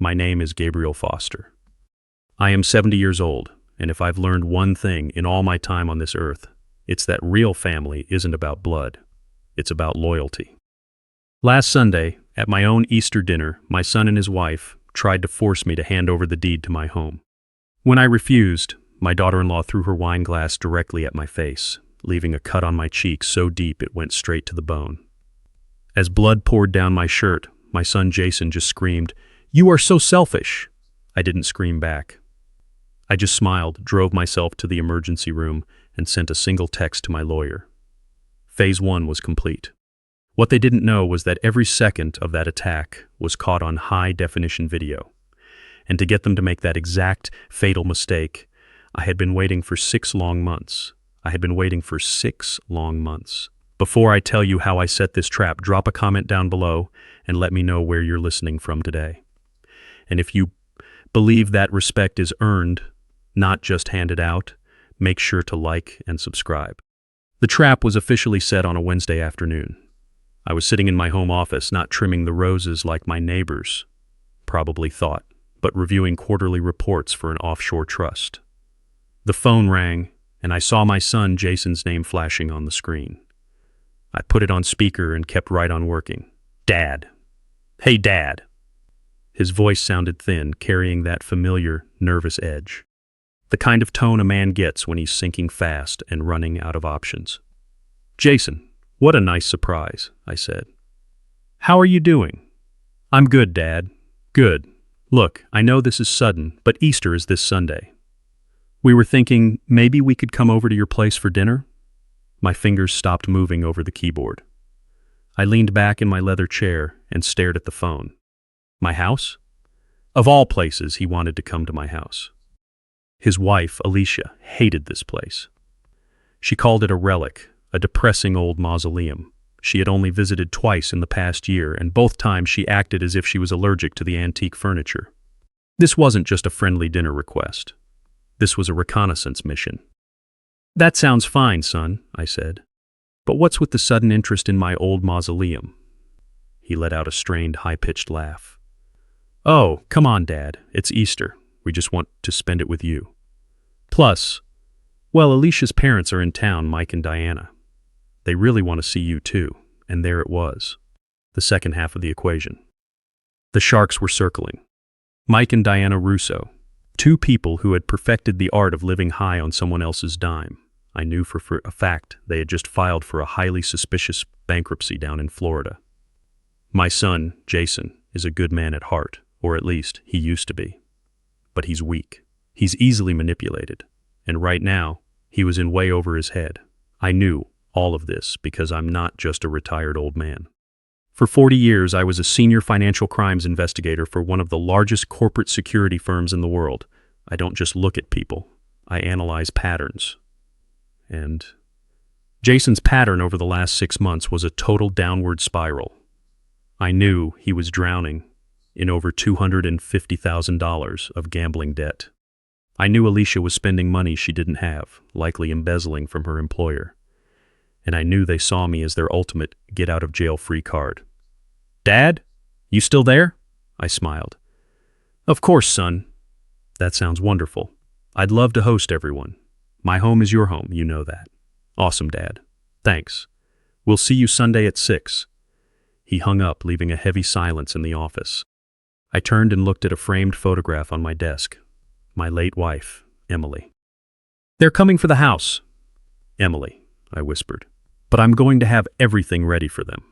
My name is Gabriel Foster. I am 70 years old, and if I've learned one thing in all my time on this earth, it's that real family isn't about blood. It's about loyalty. Last Sunday, at my own Easter dinner, my son and his wife tried to force me to hand over the deed to my home. When I refused, my daughter-in-law threw her wine glass directly at my face, leaving a cut on my cheek so deep it went straight to the bone. As blood poured down my shirt, my son Jason just screamed, "You are so selfish!" I didn't scream back. I just smiled, drove myself to the emergency room, and sent a single text to my lawyer. Phase 1 was complete. What they didn't know was that every second of that attack was caught on high-definition video. And to get them to make that exact fatal mistake, I had been waiting for 6 long months. I had been waiting for 6 long months. Before I tell you how I set this trap, drop a comment down below and let me know where you're listening from today. And if you believe that respect is earned, not just handed out, make sure to like and subscribe. The trap was officially set on a Wednesday afternoon. I was sitting in my home office, not trimming the roses like my neighbors probably thought, but reviewing quarterly reports for an offshore trust. The phone rang, and I saw my son Jason's name flashing on the screen. I put it on speaker and kept right on working. "Dad. Hey, Dad." His voice sounded thin, carrying that familiar, nervous edge. The kind of tone a man gets when he's sinking fast and running out of options. "Jason, what a nice surprise," I said. "How are you doing?" "I'm good, Dad. Good. Look, I know this is sudden, but Easter is this Sunday. We were thinking maybe we could come over to your place for dinner?" My fingers stopped moving over the keyboard. I leaned back in my leather chair and stared at the phone. My house? Of all places, he wanted to come to my house. His wife, Alicia, hated this place. She called it a relic, a depressing old mausoleum. She had only visited twice in the past year, and both times she acted as if she was allergic to the antique furniture. This wasn't just a friendly dinner request. This was a reconnaissance mission. "That sounds fine, son," I said. "But what's with the sudden interest in my old mausoleum?" He let out a strained, high-pitched laugh. "Oh, come on, Dad. It's Easter. We just want to spend it with you. Plus, well, Alicia's parents are in town, Mike and Diana. They really want to see you too." And there it was, the second half of the equation. The sharks were circling. Mike and Diana Russo, 2 people who had perfected the art of living high on someone else's dime. I knew for a fact they had just filed for a highly suspicious bankruptcy down in Florida. My son, Jason, is a good man at heart, or at least he used to be. But he's weak. He's easily manipulated. And right now, he was in way over his head. I knew all of this because I'm not just a retired old man. For 40 years, I was a senior financial crimes investigator for one of the largest corporate security firms in the world. I don't just look at people. I analyze patterns. And Jason's pattern over the last 6 months was a total downward spiral. I knew he was drowning in over $250,000 of gambling debt. I knew Alicia was spending money she didn't have, likely embezzling from her employer. And I knew they saw me as their ultimate get-out-of-jail-free card. "Dad, you still there?" I smiled. "Of course, son." "That sounds wonderful. I'd love to host everyone. My home is your home, you know that." "Awesome, Dad. Thanks. We'll see you Sunday at 6. He hung up, leaving a heavy silence in the office. I turned and looked at a framed photograph on my desk. My late wife, Emily. "They're coming for the house." "Emily," I whispered. "But I'm going to have everything ready for them."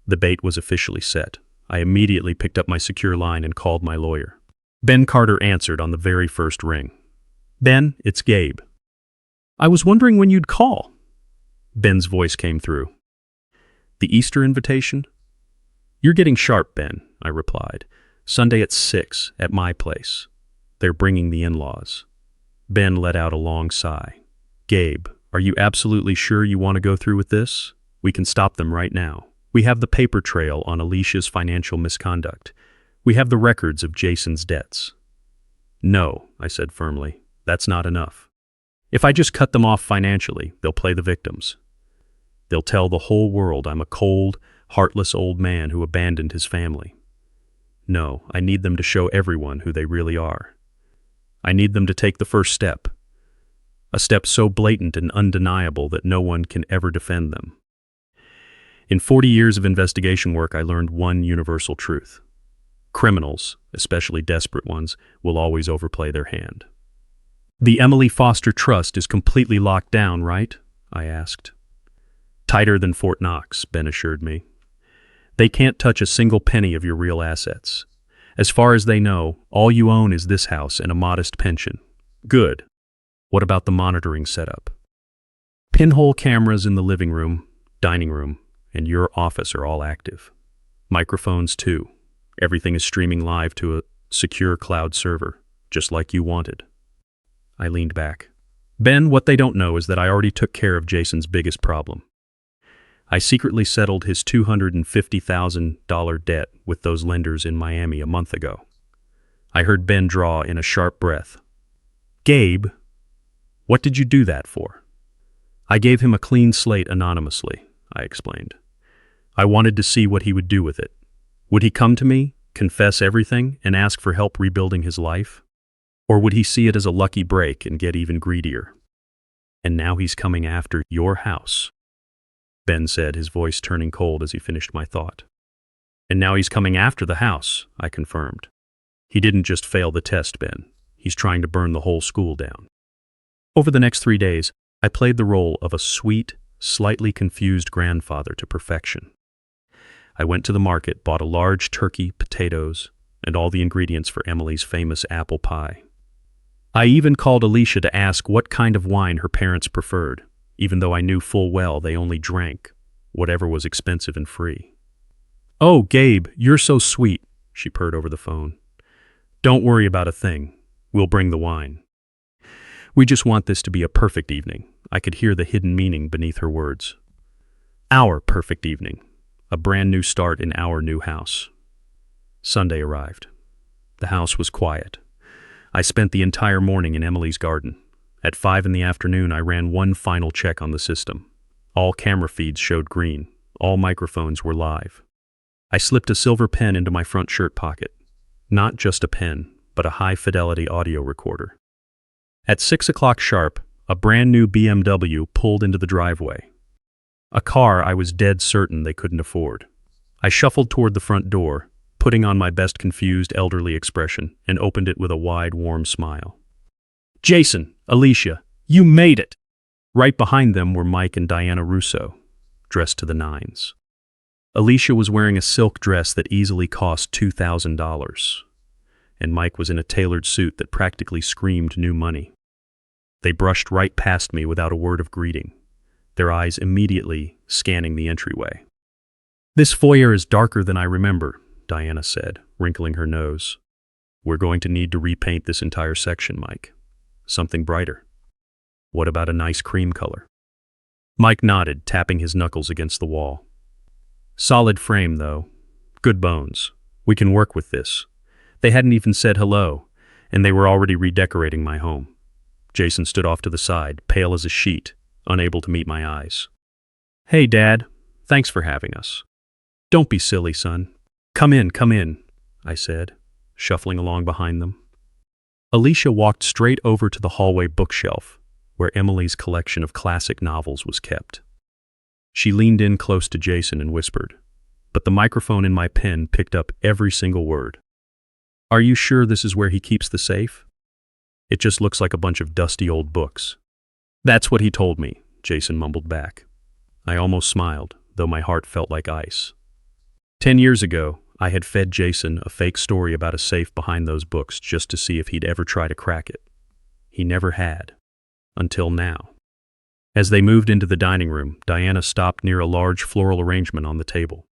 The bait was officially set. I immediately picked up my secure line and called my lawyer. Ben Carter answered on the very first ring. "Ben, it's Gabe." "I was wondering when you'd call." Ben's voice came through. "The Easter invitation?" "You're getting sharp, Ben," I replied. "Sunday at 6 at my place. They're bringing the in-laws." Ben let out a long sigh. "Gabe, are you absolutely sure you want to go through with this? We can stop them right now. We have the paper trail on Alicia's financial misconduct. We have the records of Jason's debts." "No," I said firmly. "That's not enough. If I just cut them off financially, they'll play the victims. They'll tell the whole world I'm a cold, heartless old man who abandoned his family. No, I need them to show everyone who they really are. I need them to take the first step. A step so blatant and undeniable that no one can ever defend them. In 40 years of investigation work, I learned one universal truth. Criminals, especially desperate ones, will always overplay their hand. The Emily Foster Trust is completely locked down, right? I asked. Tighter than Fort Knox, Ben assured me. They can't touch a single penny of your real assets. As far as they know, all you own is this house and a modest pension. Good. What about the monitoring setup? Pinhole cameras in the living room, dining room, and your office are all active. Microphones too. Everything is streaming live to a secure cloud server, just like you wanted. I leaned back. Ben, what they don't know is that I already took care of Jason's biggest problem. I secretly settled his $250,000 debt with those lenders in Miami a month ago. I heard Ben draw in a sharp breath. Gabe, what did you do that for? I gave him a clean slate anonymously, I explained. I wanted to see what he would do with it. Would he come to me, confess everything, and ask for help rebuilding his life? Or would he see it as a lucky break and get even greedier? And now he's coming after your house, Ben said, his voice turning cold as he finished my thought. And now he's coming after the house, I confirmed. He didn't just fail the test, Ben. He's trying to burn the whole school down. Over the next 3 days, I played the role of a sweet, slightly confused grandfather to perfection. I went to the market, bought a large turkey, potatoes, and all the ingredients for Emily's famous apple pie. I even called Alicia to ask what kind of wine her parents preferred, even though I knew full well they only drank whatever was expensive and free. Oh, Gabe, you're so sweet, she purred over the phone. Don't worry about a thing. We'll bring the wine. We just want this to be a perfect evening. I could hear the hidden meaning beneath her words. Our perfect evening. A brand new start in our new house. Sunday arrived. The house was quiet. I spent the entire morning in Emily's garden. At 5 in the afternoon, I ran one final check on the system. All camera feeds showed green. All microphones were live. I slipped a silver pen into my front shirt pocket. Not just a pen, but a high-fidelity audio recorder. At 6 o'clock sharp, a brand new BMW pulled into the driveway. A car I was dead certain they couldn't afford. I shuffled toward the front door, putting on my best confused elderly expression, and opened it with a wide, warm smile. Jason, Alicia, you made it! Right behind them were Mike and Diana Russo, dressed to the nines. Alicia was wearing a silk dress that easily cost $2,000, and Mike was in a tailored suit that practically screamed new money. They brushed right past me without a word of greeting, their eyes immediately scanning the entryway. This foyer is darker than I remember, Diana said, wrinkling her nose. We're going to need to repaint this entire section, Mike. Something brighter. What about a nice cream color? Mike nodded, tapping his knuckles against the wall. Solid frame, though. Good bones. We can work with this. They hadn't even said hello, and they were already redecorating my home. Jason stood off to the side, pale as a sheet, unable to meet my eyes. Hey, Dad. Thanks for having us. Don't be silly, son. Come in, I said, shuffling along behind them. Alicia walked straight over to the hallway bookshelf, where Emily's collection of classic novels was kept. She leaned in close to Jason and whispered, but the microphone in my pen picked up every single word. Are you sure this is where he keeps the safe? It just looks like a bunch of dusty old books. That's what he told me, Jason mumbled back. I almost smiled, though my heart felt like ice. 10 years ago, I had fed Jason a fake story about a safe behind those books just to see if he'd ever try to crack it. He never had. Until now. As they moved into the dining room, Diana stopped near a large floral arrangement on the table.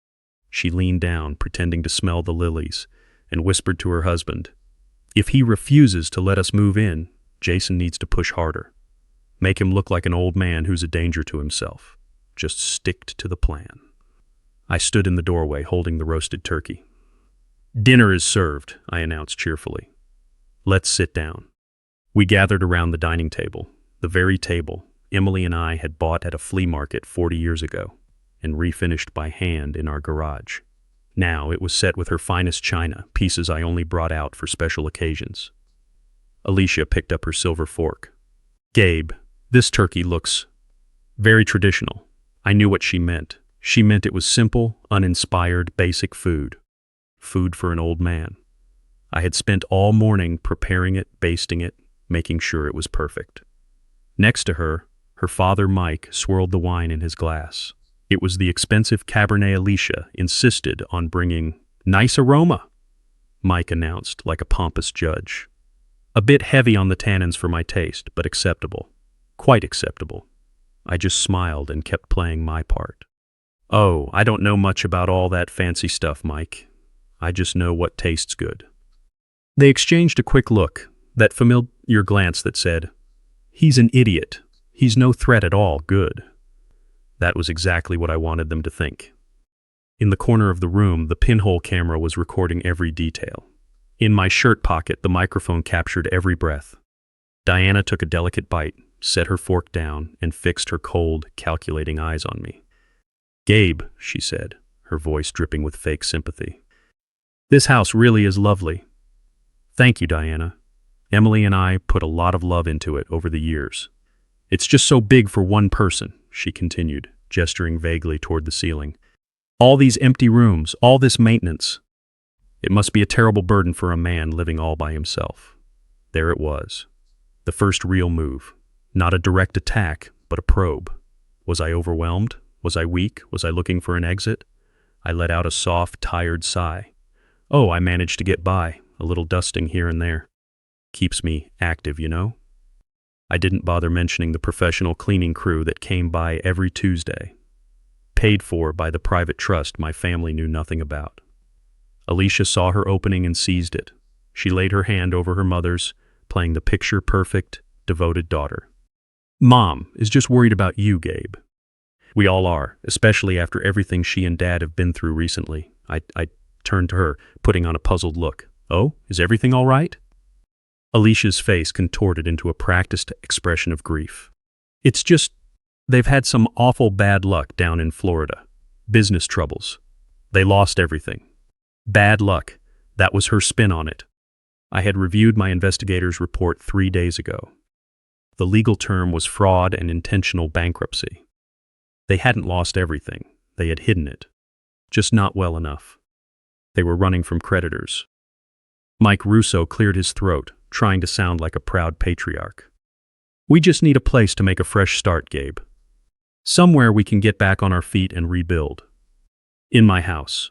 She leaned down, pretending to smell the lilies, and whispered to her husband, If he refuses to let us move in, Jason needs to push harder. Make him look like an old man who's a danger to himself. Just stick to the plan. I stood in the doorway holding the roasted turkey. Dinner is served, I announced cheerfully. Let's sit down. We gathered around the dining table, the very table Emily and I had bought at a flea market 40 years ago and refinished by hand in our garage. Now it was set with her finest china, pieces I only brought out for special occasions. Alicia picked up her silver fork. "Gabe, this turkey looks very traditional." I knew what she meant. She meant it was simple, uninspired, basic food. Food for an old man. I had spent all morning preparing it, basting it, making sure it was perfect. Next to her, her father Mike swirled the wine in his glass. It was the expensive Cabernet Alicia insisted on bringing. "Nice aroma," Mike announced like a pompous judge. A bit heavy on the tannins for my taste, but acceptable. Quite acceptable. I just smiled and kept playing my part. "Oh, I don't know much about all that fancy stuff, Mike. I just know what tastes good." They exchanged a quick look, that familiar glance that said, "He's an idiot. He's no threat at all, good." That was exactly what I wanted them to think. In the corner of the room, the pinhole camera was recording every detail. In my shirt pocket, the microphone captured every breath. Diana took a delicate bite, set her fork down, and fixed her cold, calculating eyes on me. "Gabe," she said, her voice dripping with fake sympathy. "This house really is lovely." "Thank you, Diana. Emily and I put a lot of love into it over the years. It's just so big for one person," she continued, gesturing vaguely toward the ceiling. "All these empty rooms, all this maintenance. It must be a terrible burden for a man living all by himself." There it was. The first real move. Not a direct attack, but a probe. Was I overwhelmed? Was I weak? Was I looking for an exit? I let out a soft, tired sigh. Oh, I managed to get by, a little dusting here and there. Keeps me active, you know? I didn't bother mentioning the professional cleaning crew that came by every Tuesday. Paid for by the private trust my family knew nothing about. Alicia saw her opening and seized it. She laid her hand over her mother's, playing the picture-perfect, devoted daughter. "Mom is just worried about you, Gabe." "We all are, especially after everything she and Dad have been through recently." I turned to her, putting on a puzzled look. "Oh, is everything all right?" Alicia's face contorted into a practiced expression of grief. "It's just, they've had some awful bad luck down in Florida. Business troubles. They lost everything." Bad luck. That was her spin on it. I had reviewed my investigator's report 3 days ago. The legal term was fraud and intentional bankruptcy. They hadn't lost everything. They had hidden it. Just not well enough. They were running from creditors. Mike Russo cleared his throat, trying to sound like a proud patriarch. "We just need a place to make a fresh start, Gabe. Somewhere we can get back on our feet and rebuild. In my house.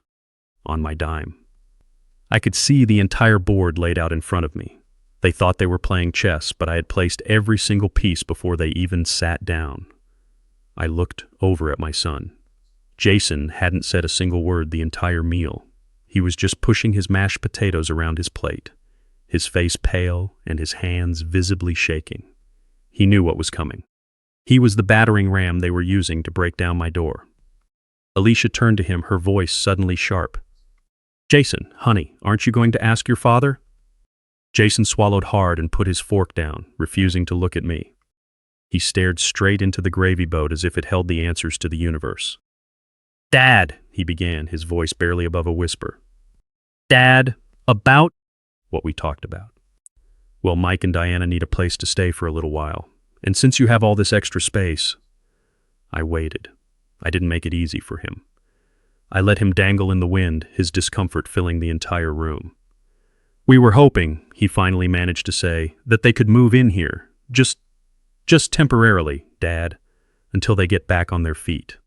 On my dime." I could see the entire board laid out in front of me. They thought they were playing chess, but I had placed every single piece before they even sat down. I looked over at my son. Jason hadn't said a single word the entire meal. He was just pushing his mashed potatoes around his plate, his face pale and his hands visibly shaking. He knew what was coming. He was the battering ram they were using to break down my door. Alicia turned to him, her voice suddenly sharp. "Jason, honey, aren't you going to ask your father?" Jason swallowed hard and put his fork down, refusing to look at me. He stared straight into the gravy boat as if it held the answers to the universe. "Dad," he began, his voice barely above a whisper. "Dad, about what we talked about. Well, Mike and Diana need a place to stay for a little while, and since you have all this extra space..." I waited. I didn't make it easy for him. I let him dangle in the wind, his discomfort filling the entire room. "We were hoping," he finally managed to say, "that they could move in here, just temporarily, Dad, until they get back on their feet."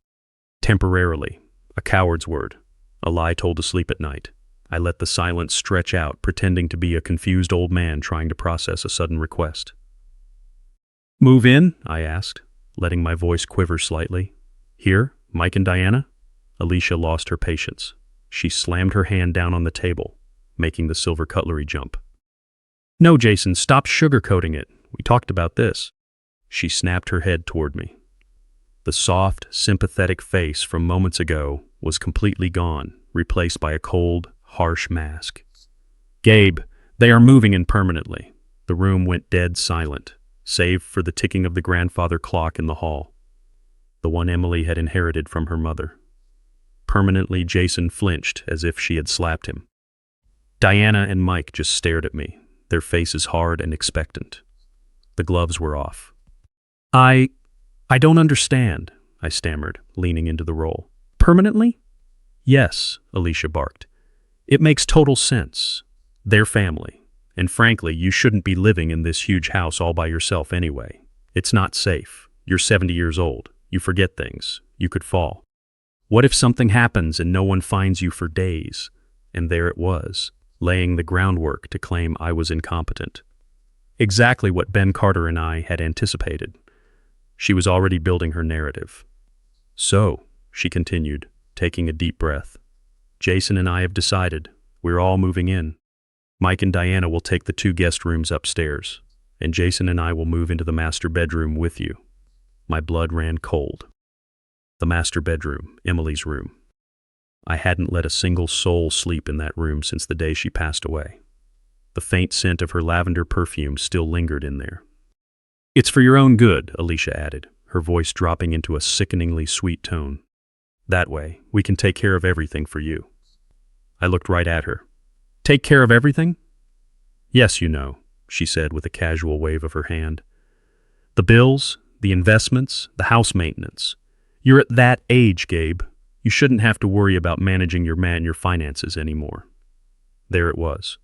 Temporarily, a coward's word, a lie told to sleep at night. I let the silence stretch out, pretending to be a confused old man trying to process a sudden request. "Move in?" I asked, letting my voice quiver slightly. "Here, Mike and Diana?" Alicia lost her patience. She slammed her hand down on the table, making the silver cutlery jump. "No, Jason, stop sugarcoating it. We talked about this." She snapped her head toward me. The soft, sympathetic face from moments ago was completely gone, replaced by a cold, harsh mask. "Gabe, they are moving in permanently." The room went dead silent, save for the ticking of the grandfather clock in the hall, the one Emily had inherited from her mother. Permanently, Jason flinched as if she had slapped him. Diana and Mike just stared at me, their faces hard and expectant. The gloves were off. I don't understand, I stammered, leaning into the role. Permanently? Yes, Alicia barked. It makes total sense. They're family. And frankly, you shouldn't be living in this huge house all by yourself anyway. It's not safe. You're 70 years old. You forget things. You could fall. What if something happens and no one finds you for days? And there it was, laying the groundwork to claim I was incompetent. Exactly what Ben Carter and I had anticipated. She was already building her narrative. So, she continued, taking a deep breath, Jason and I have decided we're all moving in. Mike and Diana will take the 2 guest rooms upstairs, and Jason and I will move into the master bedroom with you. My blood ran cold. The master bedroom, Emily's room. I hadn't let a single soul sleep in that room since the day she passed away. The faint scent of her lavender perfume still lingered in there. It's for your own good, Alicia added, her voice dropping into a sickeningly sweet tone. That way, we can take care of everything for you. I looked right at her. Take care of everything? Yes, you know, she said with a casual wave of her hand. The bills, the investments, the house maintenance. You're at that age, Gabe. You shouldn't have to worry about managing your finances anymore. There it was.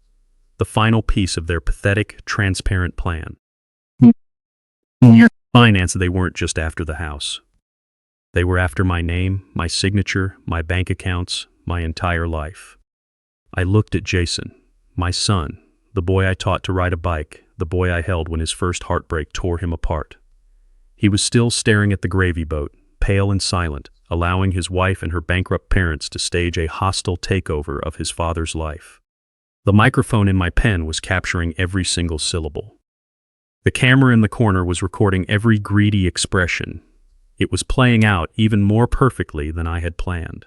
The final piece of their pathetic, transparent plan. Your finance, they weren't just after the house. They were after my name, my signature, my bank accounts, my entire life. I looked at Jason, my son, the boy I taught to ride a bike, the boy I held when his first heartbreak tore him apart. He was still staring at the gravy boat, pale and silent, allowing his wife and her bankrupt parents to stage a hostile takeover of his father's life. The microphone in my pen was capturing every single syllable. The camera in the corner was recording every greedy expression. It was playing out even more perfectly than I had planned.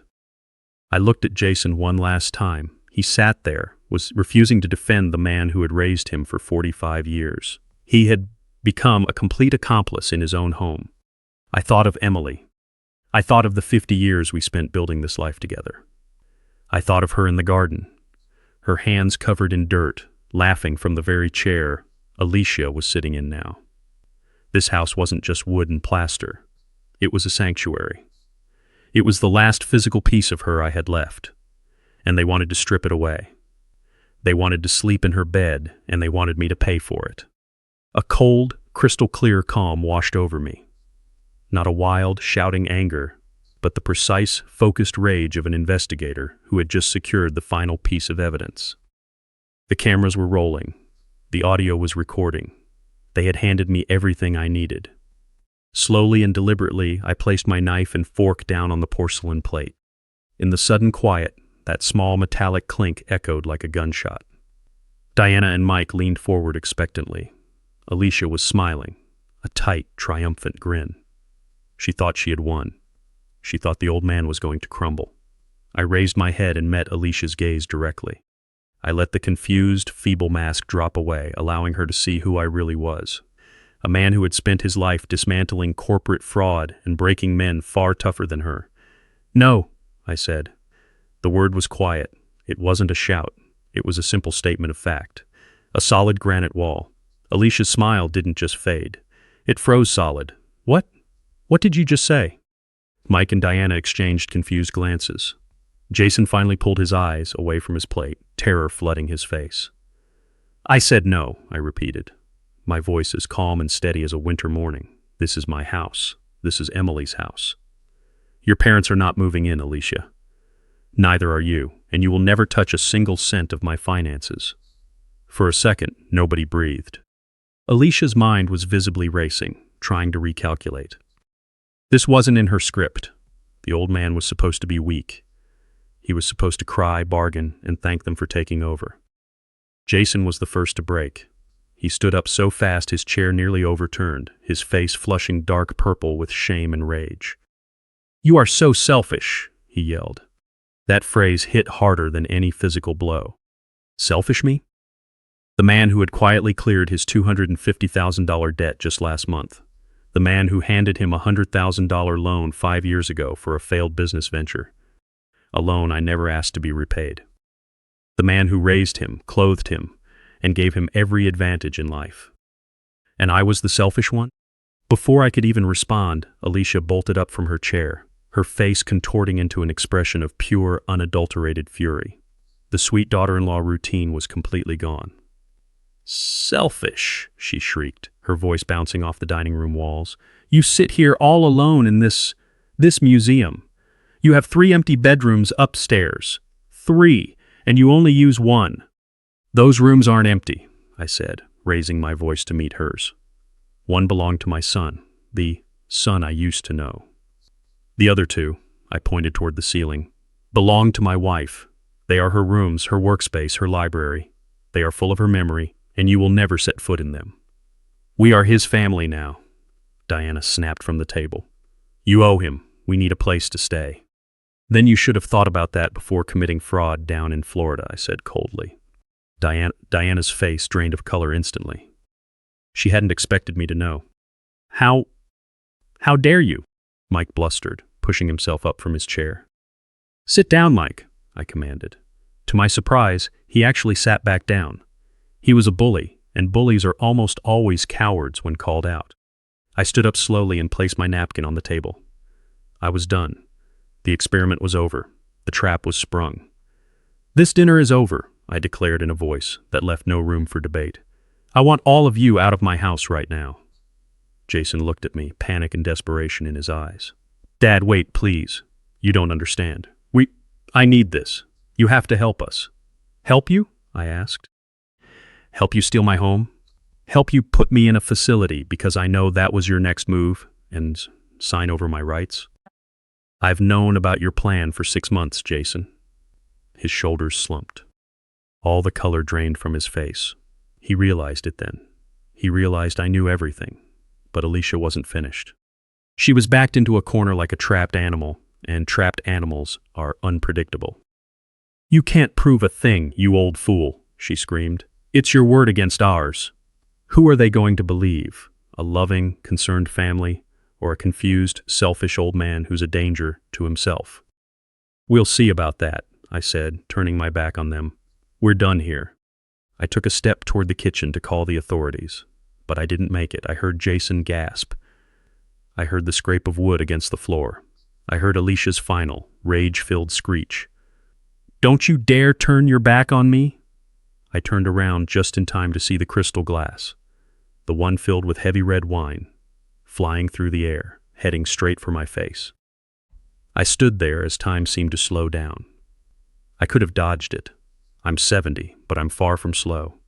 I looked at Jason one last time. He sat there, was refusing to defend the man who had raised him for 45 years. He had become a complete accomplice in his own home. I thought of Emily. I thought of the 50 years we spent building this life together. I thought of her in the garden, her hands covered in dirt, laughing from the very chair Alicia was sitting in now. This house wasn't just wood and plaster. It was a sanctuary. It was the last physical piece of her I had left, and they wanted to strip it away. They wanted to sleep in her bed, and they wanted me to pay for it. A cold, crystal-clear calm washed over me. Not a wild, shouting anger, but the precise, focused rage of an investigator who had just secured the final piece of evidence. The cameras were rolling. The audio was recording. They had handed me everything I needed. Slowly and deliberately, I placed my knife and fork down on the porcelain plate. In the sudden quiet, that small metallic clink echoed like a gunshot. Diana and Mike leaned forward expectantly. Alicia was smiling, a tight, triumphant grin. She thought she had won. She thought the old man was going to crumble. I raised my head and met Alicia's gaze directly. I let the confused, feeble mask drop away, allowing her to see who I really was. A man who had spent his life dismantling corporate fraud and breaking men far tougher than her. No, I said. The word was quiet. It wasn't a shout. It was a simple statement of fact. A solid granite wall. Alicia's smile didn't just fade. It froze solid. What? What did you just say? Mike and Diana exchanged confused glances. Jason finally pulled his eyes away from his plate, terror flooding his face. I said no, I repeated. My voice as calm and steady as a winter morning. This is my house. This is Emily's house. Your parents are not moving in, Alicia. Neither are you, and you will never touch a single cent of my finances. For a second, nobody breathed. Alicia's mind was visibly racing, trying to recalculate. This wasn't in her script. The old man was supposed to be weak. He was supposed to cry, bargain, and thank them for taking over. Jason was the first to break. He stood up so fast his chair nearly overturned, his face flushing dark purple with shame and rage. You are so selfish, he yelled. That phrase hit harder than any physical blow. Selfish me? The man who had quietly cleared his $250,000 debt just last month. The man who handed him a $100,000 loan 5 years ago for a failed business venture. a loan I never asked to be repaid. The man who raised him, clothed him, and gave him every advantage in life. And I was the selfish one? Before I could even respond, Alicia bolted up from her chair, her face contorting into an expression of pure, unadulterated fury. The sweet daughter-in-law routine was completely gone. "Selfish," she shrieked, her voice bouncing off the dining room walls. "You sit here all alone in this museum. You have 3 empty bedrooms upstairs. 3, and you only use 1. "Those rooms aren't empty," I said, raising my voice to meet hers. "One belonged to my son, the son I used to know. The other 2, I pointed toward the ceiling, belong to my wife. They are her rooms, her workspace, her library. They are full of her memory, and you will never set foot in them. We are his family now." Diana snapped from the table. "You owe him. We need a place to stay." "Then you should have thought about that before committing fraud down in Florida," I said coldly. Diana's face drained of color instantly. She hadn't expected me to know. How dare you?" Mike blustered, pushing himself up from his chair. "Sit down, Mike," I commanded. To my surprise, he actually sat back down. He was a bully, and bullies are almost always cowards when called out. I stood up slowly and placed my napkin on the table. I was done. The experiment was over. The trap was sprung. "This dinner is over," I declared in a voice that left no room for debate. "I want all of you out of my house right now." Jason looked at me, panic and desperation in his eyes. "Dad, wait, please. You don't understand. I need this. You have to help us." "Help you?" I asked. "Help you steal my home? Help you put me in a facility because I know that was your next move and sign over my rights? I've known about your plan for 6 months, Jason." His shoulders slumped. All the color drained from his face. He realized it then. He realized I knew everything, but Alicia wasn't finished. She was backed into a corner like a trapped animal, and trapped animals are unpredictable. "You can't prove a thing, you old fool," she screamed. "It's your word against ours. Who are they going to believe? A loving, concerned family, or a confused, selfish old man who's a danger to himself?" "We'll see about that," I said, turning my back on them. "We're done here." I took a step toward the kitchen to call the authorities, but I didn't make it. I heard Jason gasp. I heard the scrape of wood against the floor. I heard Alicia's final, rage-filled screech. "Don't you dare turn your back on me!" I turned around just in time to see the crystal glass, the one filled with heavy red wine, flying through the air, heading straight for my face. I stood there as time seemed to slow down. I could have dodged it. I'm 70, but I'm far from slow.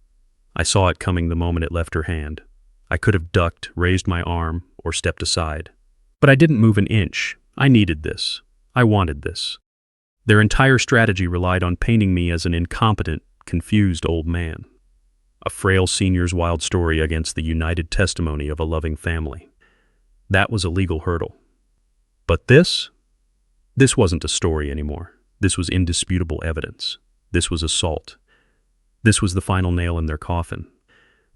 I saw it coming the moment it left her hand. I could have ducked, raised my arm, or stepped aside. But I didn't move an inch. I needed this. I wanted this. Their entire strategy relied on painting me as an incompetent, confused old man. A frail senior's wild story against the united testimony of a loving family. That was a legal hurdle. But this wasn't a story anymore. This was indisputable evidence. This was assault. This was the final nail in their coffin.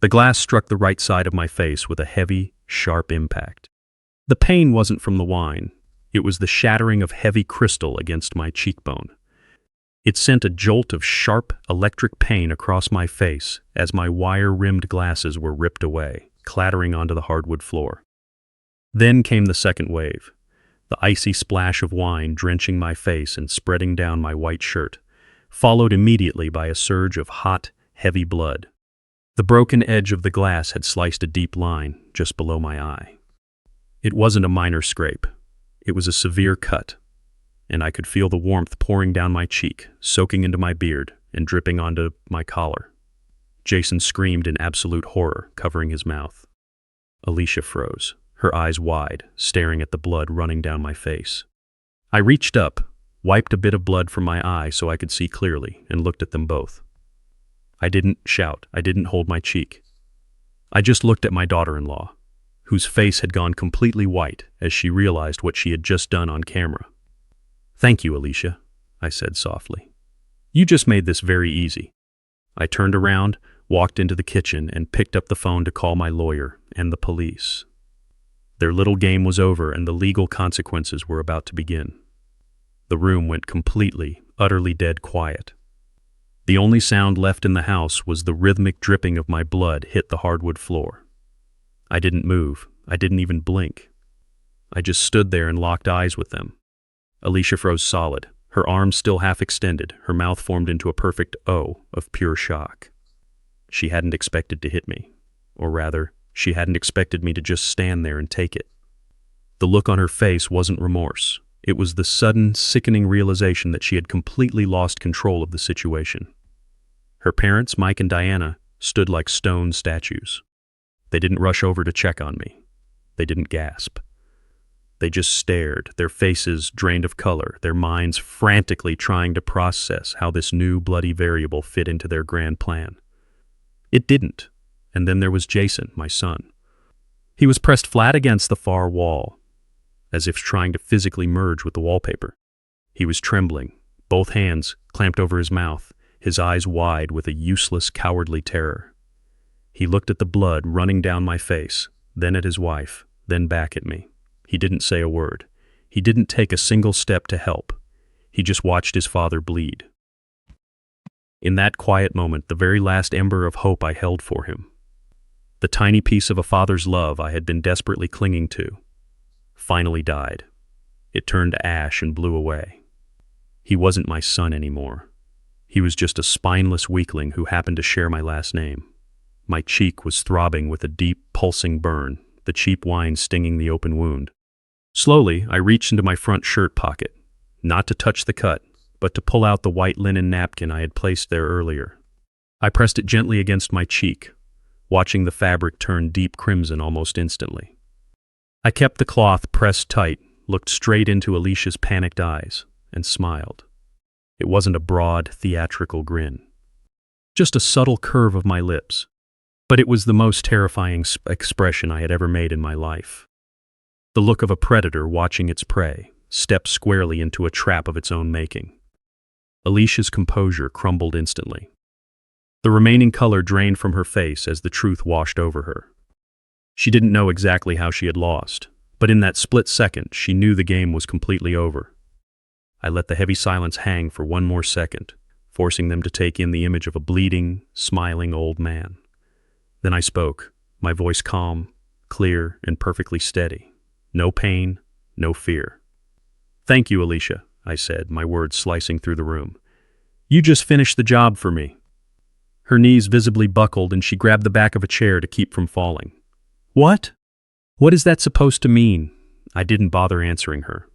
The glass struck the right side of my face with a heavy, sharp impact. The pain wasn't from the wine. It was the shattering of heavy crystal against my cheekbone. It sent a jolt of sharp, electric pain across my face as my wire-rimmed glasses were ripped away, clattering onto the hardwood floor. Then came the second wave, the icy splash of wine drenching my face and spreading down my white shirt, followed immediately by a surge of hot, heavy blood. The broken edge of the glass had sliced a deep line just below my eye. It wasn't a minor scrape. It was a severe cut, and I could feel the warmth pouring down my cheek, soaking into my beard and dripping onto my collar. Jason screamed in absolute horror, covering his mouth. Alicia froze, her eyes wide, staring at the blood running down my face. I reached up, wiped a bit of blood from my eye so I could see clearly, and looked at them both. I didn't shout. I didn't hold my cheek. I just looked at my daughter-in-law, whose face had gone completely white as she realized what she had just done on camera. "Thank you, Alicia," I said softly. "You just made this very easy." I turned around, walked into the kitchen, and picked up the phone to call my lawyer and the police. Their little game was over, and the legal consequences were about to begin. The room went completely, utterly dead quiet. The only sound left in the house was the rhythmic dripping of my blood hit the hardwood floor. I didn't move. I didn't even blink. I just stood there and locked eyes with them. Alicia froze solid, her arms still half extended, her mouth formed into a perfect O of pure shock. She hadn't expected to hit me. Or rather, she hadn't expected me to just stand there and take it. The look on her face wasn't remorse. It was the sudden, sickening realization that she had completely lost control of the situation. Her parents, Mike and Diana, stood like stone statues. They didn't rush over to check on me. They didn't gasp. They just stared, their faces drained of color, their minds frantically trying to process how this new bloody variable fit into their grand plan. It didn't. And then there was Jason, my son. He was pressed flat against the far wall, as if trying to physically merge with the wallpaper. He was trembling, both hands clamped over his mouth, his eyes wide with a useless, cowardly terror. He looked at the blood running down my face, then at his wife, then back at me. He didn't say a word. He didn't take a single step to help. He just watched his father bleed. In that quiet moment, the very last ember of hope I held for him, the tiny piece of a father's love I had been desperately clinging to, finally died. It turned to ash and blew away. He wasn't my son anymore. He was just a spineless weakling who happened to share my last name. My cheek was throbbing with a deep, pulsing burn, the cheap wine stinging the open wound. Slowly, I reached into my front shirt pocket, not to touch the cut, but to pull out the white linen napkin I had placed there earlier. I pressed it gently against my cheek, watching the fabric turn deep crimson almost instantly. I kept the cloth pressed tight, looked straight into Alicia's panicked eyes, and smiled. It wasn't a broad, theatrical grin, just a subtle curve of my lips, but it was the most terrifying expression I had ever made in my life. The look of a predator watching its prey step squarely into a trap of its own making. Alicia's composure crumbled instantly. The remaining color drained from her face as the truth washed over her. She didn't know exactly how she had lost, but in that split second, she knew the game was completely over. I let the heavy silence hang for one more second, forcing them to take in the image of a bleeding, smiling old man. Then I spoke, my voice calm, clear, and perfectly steady. No pain, no fear. "Thank you, Alicia," I said, my words slicing through the room. "You just finished the job for me." Her knees visibly buckled and she grabbed the back of a chair to keep from falling. "What? What is that supposed to mean?" I didn't bother answering her.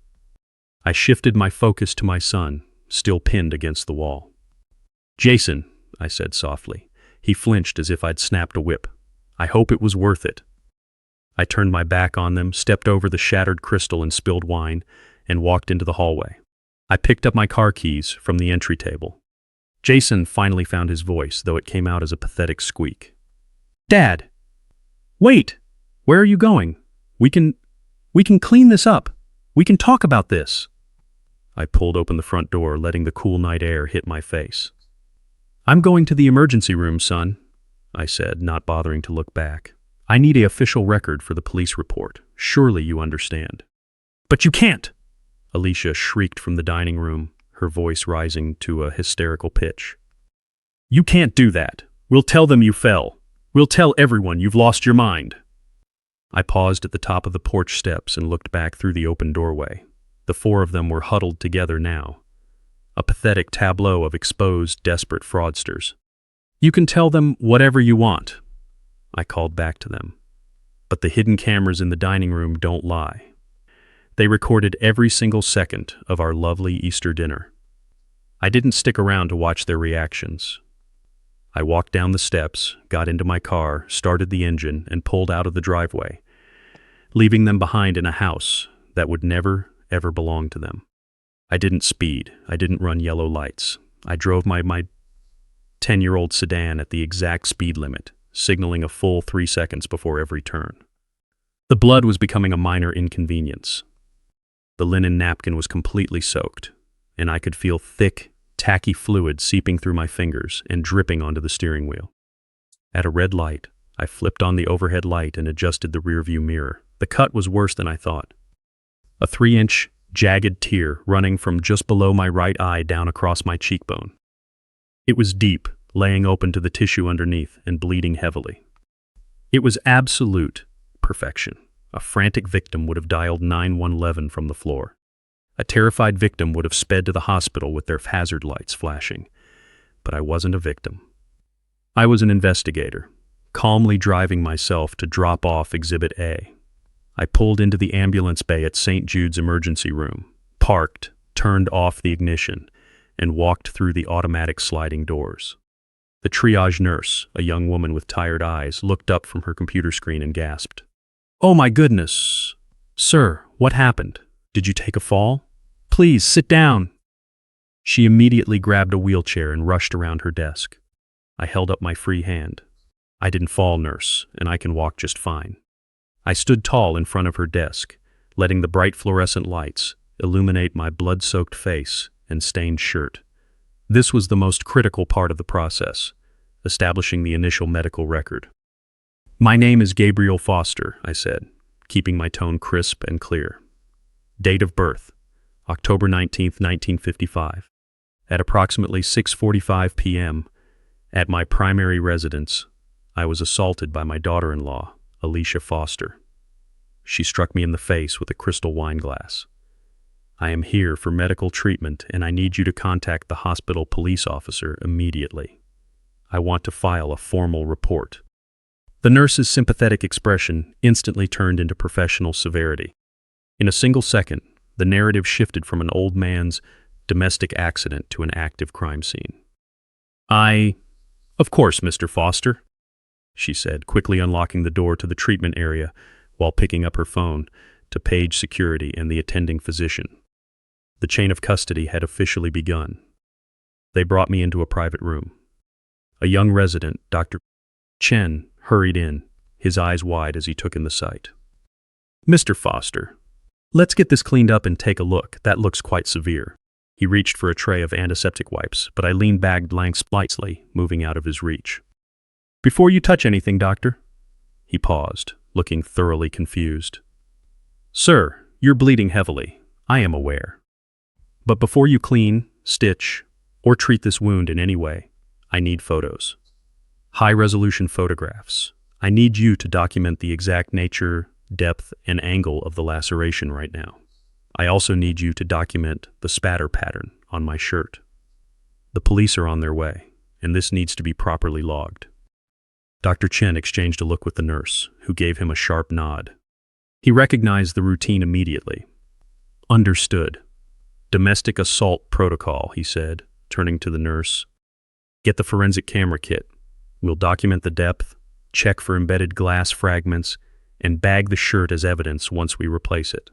I shifted my focus to my son, still pinned against the wall. "Jason," I said softly. He flinched as if I'd snapped a whip. "I hope it was worth it." I turned my back on them, stepped over the shattered crystal and spilled wine, and walked into the hallway. I picked up my car keys from the entry table. Jason finally found his voice, though it came out as a pathetic squeak. "Dad! Wait! Where are you going? We can clean this up. We can talk about this." I pulled open the front door, letting the cool night air hit my face. "I'm going to the emergency room, son," I said, not bothering to look back. "I need an official record for the police report. Surely you understand." "But you can't!" Alicia shrieked from the dining room, her voice rising to a hysterical pitch. "You can't do that. We'll tell them you fell. We'll tell everyone you've lost your mind." I paused at the top of the porch steps and looked back through the open doorway. The four of them were huddled together now, a pathetic tableau of exposed, desperate fraudsters. "You can tell them whatever you want," I called back to them. "But the hidden cameras in the dining room don't lie. They recorded every single second of our lovely Easter dinner." I didn't stick around to watch their reactions. I walked down the steps, got into my car, started the engine, and pulled out of the driveway, leaving them behind in a house that would never, ever belong to them. I didn't speed. I didn't run yellow lights. I drove my 10-year-old sedan at the exact speed limit, signaling a full 3 seconds before every turn. The blood was becoming a minor inconvenience. The linen napkin was completely soaked, and I could feel thick, tacky fluid seeping through my fingers and dripping onto the steering wheel. At a red light, I flipped on the overhead light and adjusted the rearview mirror. The cut was worse than I thought. A 3-inch jagged tear running from just below my right eye down across my cheekbone. It was deep, laying open to the tissue underneath and bleeding heavily. It was absolute perfection. A frantic victim would have dialed 911 from the floor. A terrified victim would have sped to the hospital with their hazard lights flashing. But I wasn't a victim. I was an investigator, calmly driving myself to drop off Exhibit A. I pulled into the ambulance bay at St. Jude's emergency room, parked, turned off the ignition, and walked through the automatic sliding doors. The triage nurse, a young woman with tired eyes, looked up from her computer screen and gasped. "Oh my goodness! Sir, what happened? Did you take a fall? Please, sit down!" She immediately grabbed a wheelchair and rushed around her desk. I held up my free hand. "I didn't fall, nurse, and I can walk just fine." I stood tall in front of her desk, letting the bright fluorescent lights illuminate my blood-soaked face and stained shirt. This was the most critical part of the process, establishing the initial medical record. "My name is Gabriel Foster," I said, keeping my tone crisp and clear. "Date of birth, October 19th, 1955. At approximately 6:45 p.m., at my primary residence, I was assaulted by my daughter-in-law, Alicia Foster. She struck me in the face with a crystal wine glass. I am here for medical treatment, and I need you to contact the hospital police officer immediately. I want to file a formal report." The nurse's sympathetic expression instantly turned into professional severity. In a single second, the narrative shifted from an old man's domestic accident to an active crime scene. "Of course, Mr. Foster," she said, quickly unlocking the door to the treatment area while picking up her phone to page security and the attending physician. The chain of custody had officially begun. They brought me into a private room. A young resident, Dr. Chen, hurried in, his eyes wide as he took in the sight. "Mr. Foster, let's get this cleaned up and take a look. That looks quite severe." He reached for a tray of antiseptic wipes, but I leaned back slightly, moving out of his reach. "Before you touch anything, doctor." He paused, looking thoroughly confused. "Sir, you're bleeding heavily. I am aware. But before you clean, stitch, or treat this wound in any way, I need photos. High-resolution photographs. I need you to document the exact nature, depth, and angle of the laceration right now. I also need you to document the spatter pattern on my shirt. The police are on their way, and this needs to be properly logged." Dr. Chen exchanged a look with the nurse, who gave him a sharp nod. He recognized the routine immediately. "Understood. Domestic assault protocol," he said, turning to the nurse. "Get the forensic camera kit. We'll document the depth, check for embedded glass fragments, and bag the shirt as evidence once we replace it."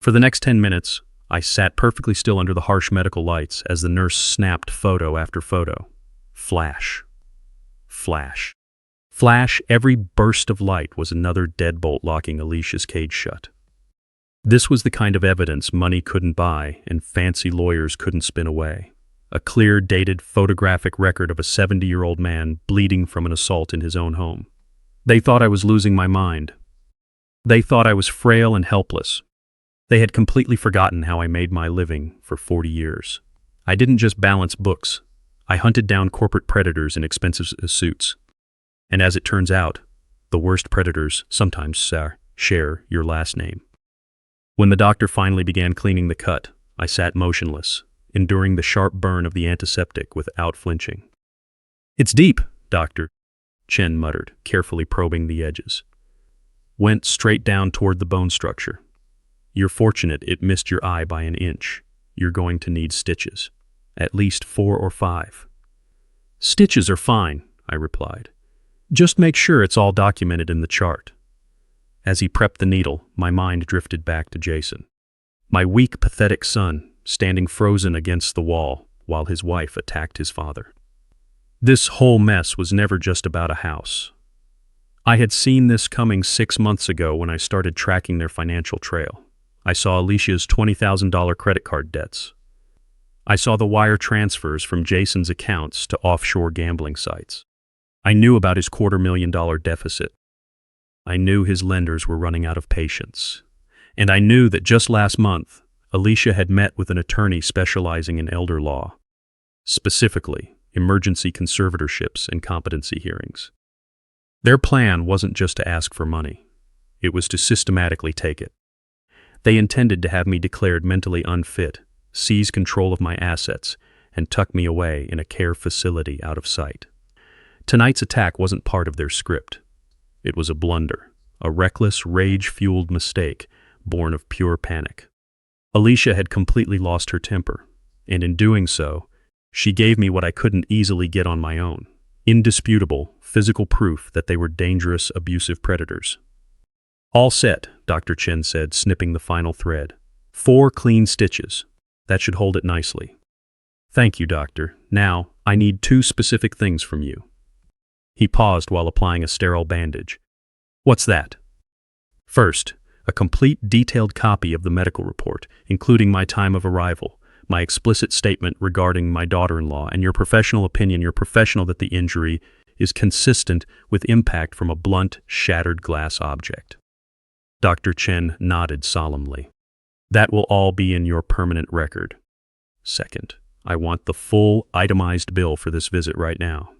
For the next 10 minutes, I sat perfectly still under the harsh medical lights as the nurse snapped photo after photo. Flash. Flash. Flash, every burst of light was another deadbolt locking Alicia's cage shut. This was the kind of evidence money couldn't buy and fancy lawyers couldn't spin away. A clear, dated photographic record of a 70-year-old man bleeding from an assault in his own home. They thought I was losing my mind. They thought I was frail and helpless. They had completely forgotten how I made my living for 40 years. I didn't just balance books. I hunted down corporate predators in expensive suits. And as it turns out, the worst predators sometimes share your last name. When the doctor finally began cleaning the cut, I sat motionless, enduring the sharp burn of the antiseptic without flinching. "It's deep, Doctor," Chen muttered, carefully probing the edges. "Went straight down toward the bone structure. You're fortunate it missed your eye by an inch. You're going to need stitches. At least 4 or 5. "Stitches are fine," I replied. "Just make sure it's all documented in the chart." As he prepped the needle, my mind drifted back to Jason. My weak, pathetic son, standing frozen against the wall while his wife attacked his father. This whole mess was never just about a house. I had seen this coming 6 months ago when I started tracking their financial trail. I saw Alicia's $20,000 credit card debts. I saw the wire transfers from Jason's accounts to offshore gambling sites. I knew about his $250,000 deficit. I knew his lenders were running out of patience. And I knew that just last month, Alicia had met with an attorney specializing in elder law, specifically emergency conservatorships and competency hearings. Their plan wasn't just to ask for money. It was to systematically take it. They intended to have me declared mentally unfit, seize control of my assets, and tuck me away in a care facility out of sight. Tonight's attack wasn't part of their script. It was a blunder, a reckless, rage-fueled mistake born of pure panic. Alicia had completely lost her temper, and in doing so, she gave me what I couldn't easily get on my own: indisputable, physical proof that they were dangerous, abusive predators. "All set," Dr. Chen said, snipping the final thread. 4 clean stitches. That should hold it nicely. "Thank you, doctor. Now, I need 2 specific things from you." He paused while applying a sterile bandage. "What's that?" "First, a complete, detailed copy of the medical report, including my time of arrival, my explicit statement regarding my daughter-in-law, and your professional opinion, that the injury is consistent with impact from a blunt, shattered glass object." Dr. Chen nodded solemnly. "That will all be in your permanent record. Second, I want the full, itemized bill for this visit right now."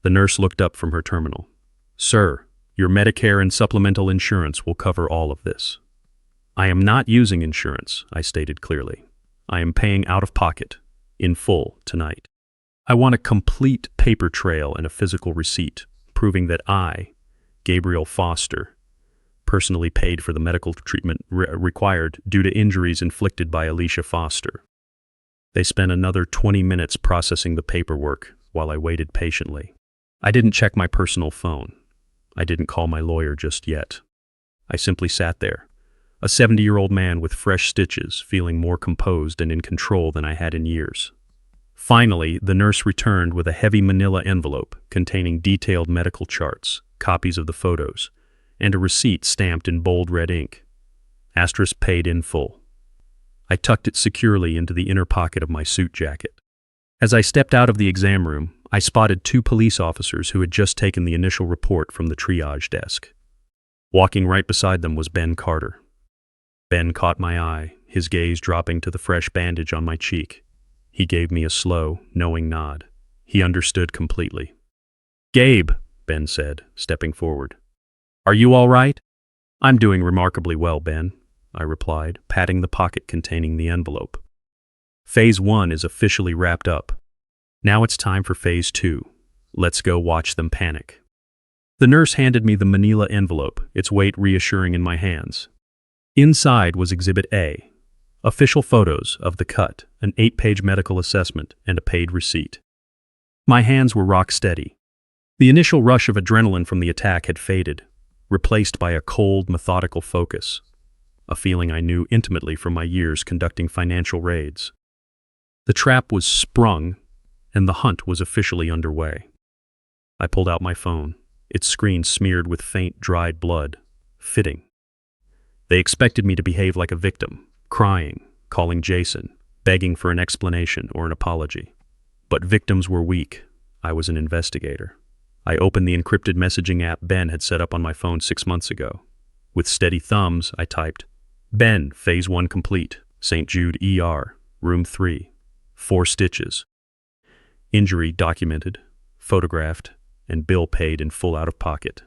The nurse looked up from her terminal. "Sir, your Medicare and supplemental insurance will cover all of this." "I am not using insurance," I stated clearly. "I am paying out of pocket, in full, tonight. I want a complete paper trail and a physical receipt, proving that I, Gabriel Foster, personally paid for the medical treatment required due to injuries inflicted by Alicia Foster." They spent another 20 minutes processing the paperwork while I waited patiently. I didn't check my personal phone. I didn't call my lawyer just yet. I simply sat there, a 70-year-old man with fresh stitches, feeling more composed and in control than I had in years. Finally, the nurse returned with a heavy manila envelope containing detailed medical charts, copies of the photos, and a receipt stamped in bold red ink. Asterisk paid in full. I tucked it securely into the inner pocket of my suit jacket. As I stepped out of the exam room, I spotted 2 police officers who had just taken the initial report from the triage desk. Walking right beside them was Ben Carter. Ben caught my eye, his gaze dropping to the fresh bandage on my cheek. He gave me a slow, knowing nod. He understood completely. "Gabe," Ben said, stepping forward. "Are you all right?" "I'm doing remarkably well, Ben," I replied, patting the pocket containing the envelope. Phase 1 is officially wrapped up. Now it's time for Phase 2. Let's go watch them panic. The nurse handed me the manila envelope, its weight reassuring in my hands. Inside was Exhibit A, official photos of the cut, an 8-page medical assessment, and a paid receipt. My hands were rock steady. The initial rush of adrenaline from the attack had faded, replaced by a cold, methodical focus, a feeling I knew intimately from my years conducting financial raids. The trap was sprung, and the hunt was officially underway. I pulled out my phone, its screen smeared with faint, dried blood. Fitting. They expected me to behave like a victim, crying, calling Jason, begging for an explanation or an apology. But victims were weak. I was an investigator. I opened the encrypted messaging app Ben had set up on my phone 6 months ago. With steady thumbs, I typed, "Ben, Phase 1 complete, St. Jude ER, Room 3, 4 stitches. Injury documented, photographed, and bill paid in full out of pocket."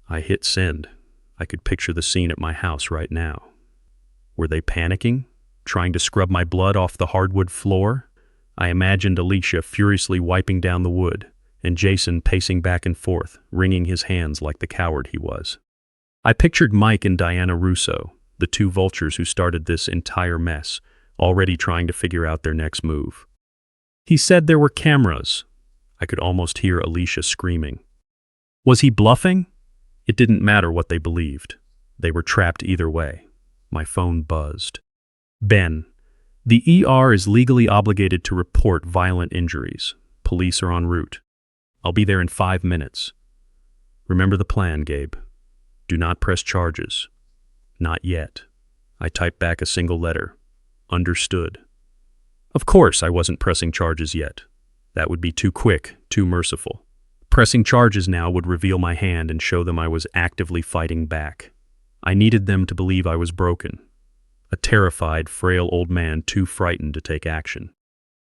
I hit send. I could picture the scene at my house right now. Were they panicking, trying to scrub my blood off the hardwood floor? I imagined Alicia furiously wiping down the wood, and Jason pacing back and forth, wringing his hands like the coward he was. I pictured Mike and Diana Russo, the 2 vultures who started this entire mess, already trying to figure out their next move. "He said there were cameras." I could almost hear Alicia screaming. Was he bluffing? It didn't matter what they believed. They were trapped either way. My phone buzzed. "Ben, the ER is legally obligated to report violent injuries. Police are en route. I'll be there in 5 minutes. Remember the plan, Gabe. Do not press charges. Not yet." I typed back a single letter. Understood. Of course I wasn't pressing charges yet. That would be too quick, too merciful. Pressing charges now would reveal my hand and show them I was actively fighting back. I needed them to believe I was broken. a terrified, frail old man too frightened to take action.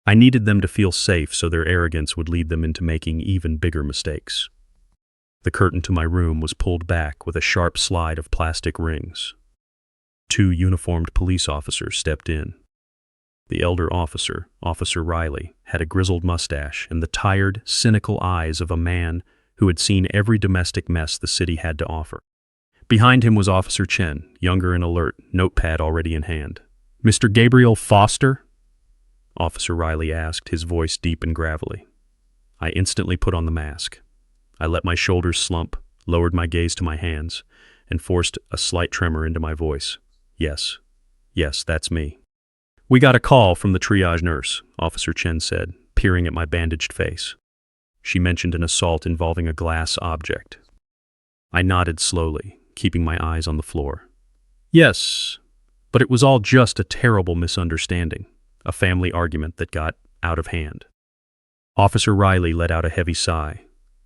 I needed them to feel safe so their arrogance would lead them into making even bigger mistakes. The curtain to my room was pulled back with a sharp slide of plastic rings. 2 uniformed police officers stepped in. The elder officer, Officer Riley, had a grizzled mustache and the tired, cynical eyes of a man who had seen every domestic mess the city had to offer. Behind him was Officer Chen, younger and alert, notepad already in hand. "Mr. Gabriel Foster?" Officer Riley asked, his voice deep and gravelly. I instantly put on the mask. I let my shoulders slump, lowered my gaze to my hands, and forced a slight tremor into my voice. Yes, that's me. "We got a call from the triage nurse," Officer Chen said, peering at my bandaged face. She mentioned an assault involving a glass object. I nodded slowly, keeping my eyes on the floor. Yes, but it was all just a terrible misunderstanding, a family argument that got out of hand. Officer Riley let out a heavy sigh.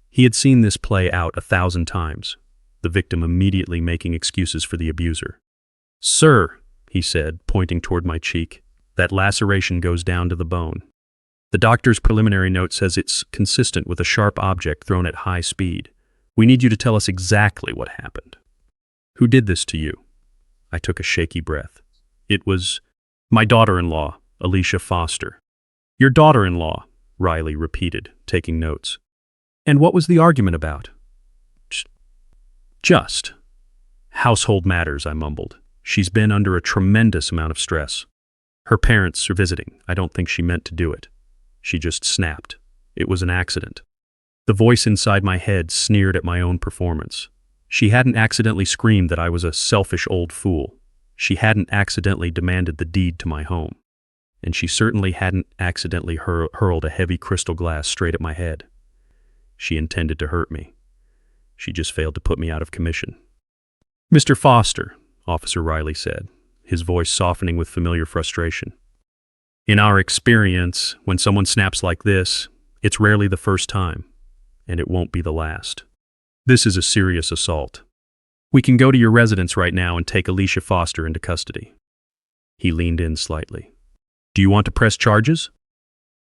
He had seen this play out 1,000 times, the victim immediately making excuses for the abuser. "Sir," he said, pointing toward my cheek, "that laceration goes down to the bone. The doctor's preliminary note says it's consistent with a sharp object thrown at high speed. We need you to tell us exactly what happened." "Who did this to you?" I took a shaky breath. "It was my daughter-in-law, Alicia Foster." "Your daughter-in-law," Riley repeated, taking notes. "And what was the argument about?" Just household matters," I mumbled. "She's been under a tremendous amount of stress. Her parents are visiting. I don't think she meant to do it. She just snapped. It was an accident." The voice inside my head sneered at my own performance. She hadn't accidentally screamed that I was a selfish old fool. She hadn't accidentally demanded the deed to my home. And she certainly hadn't accidentally hurled a heavy crystal glass straight at my head. She intended to hurt me. She just failed to put me out of commission. "Mr. Foster," Officer Riley said, his voice softening with familiar frustration. "In our experience, when someone snaps like this, it's rarely the first time, and it won't be the last. This is a serious assault. We can go to your residence right now and take Alicia Foster into custody." He leaned in slightly. "Do you want to press charges?"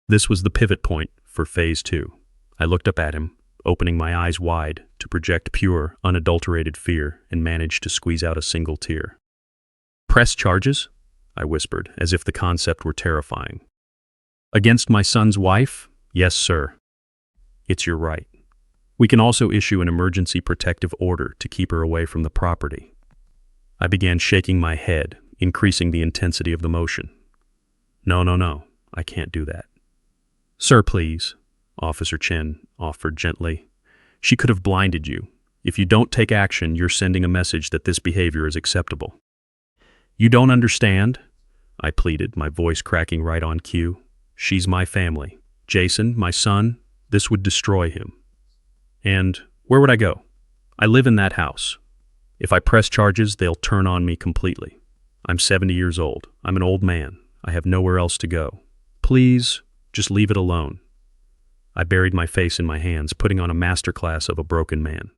This was the pivot point for Phase 2. I looked up at him, opening my eyes wide to project pure, unadulterated fear, and managed to squeeze out a single tear. "Press charges?" I whispered, as if the concept were terrifying. "Against my son's wife? Yes, sir." "It's your right. We can also issue an emergency protective order to keep her away from the property." I began shaking my head, increasing the intensity of the motion. No, I can't do that." "Sir, please," Officer Chen offered gently. "She could have blinded you. If you don't take action, you're sending a message that this behavior is acceptable." "You don't understand," I pleaded, my voice cracking right on cue. "She's my family. Jason, my son, this would destroy him. And where would I go? I live in that house. If I press charges, they'll turn on me completely. I'm 70 years old. I'm an old man. I have nowhere else to go. Please, just leave it alone." I buried my face in my hands, putting on a masterclass of a broken man.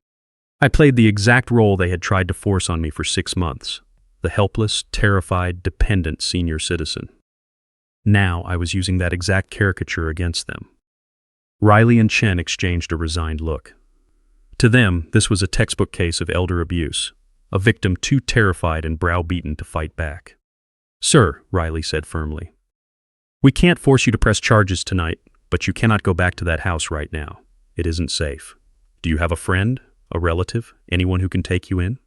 I played the exact role they had tried to force on me for 6 months, the helpless, terrified, dependent senior citizen. Now I was using that exact caricature against them. Riley and Chen exchanged a resigned look. To them, this was a textbook case of elder abuse, a victim too terrified and browbeaten to fight back. "Sir," Riley said firmly, "we can't force you to press charges tonight, but you cannot go back to that house right now. It isn't safe. Do you have a friend, a relative, anyone who can take you in?"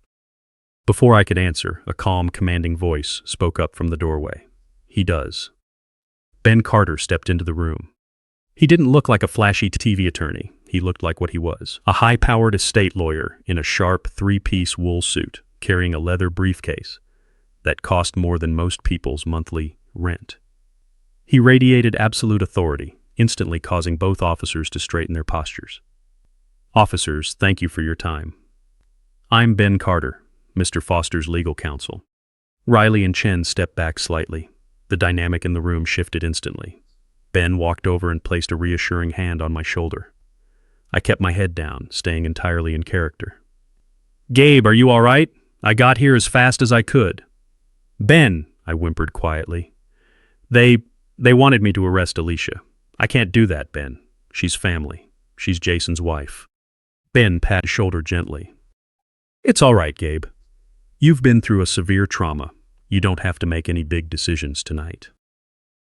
Before I could answer, a calm, commanding voice spoke up from the doorway. "He does." Ben Carter stepped into the room. He didn't look like a flashy TV attorney. He looked like what he was, a high-powered estate lawyer in a sharp 3-piece wool suit, carrying a leather briefcase that cost more than most people's monthly rent. He radiated absolute authority, instantly causing both officers to straighten their postures. "Officers, thank you for your time. I'm Ben Carter, Mr. Foster's legal counsel." Riley and Chen stepped back slightly. The dynamic in the room shifted instantly. Ben walked over and placed a reassuring hand on my shoulder. I kept my head down, staying entirely in character. "Gabe, are you all right? I got here as fast as I could." "Ben," I whimpered quietly. They wanted me to arrest Alicia. I can't do that, Ben. She's family. She's Jason's wife. Ben patted his shoulder gently. It's all right, Gabe. You've been through a severe trauma. You don't have to make any big decisions tonight.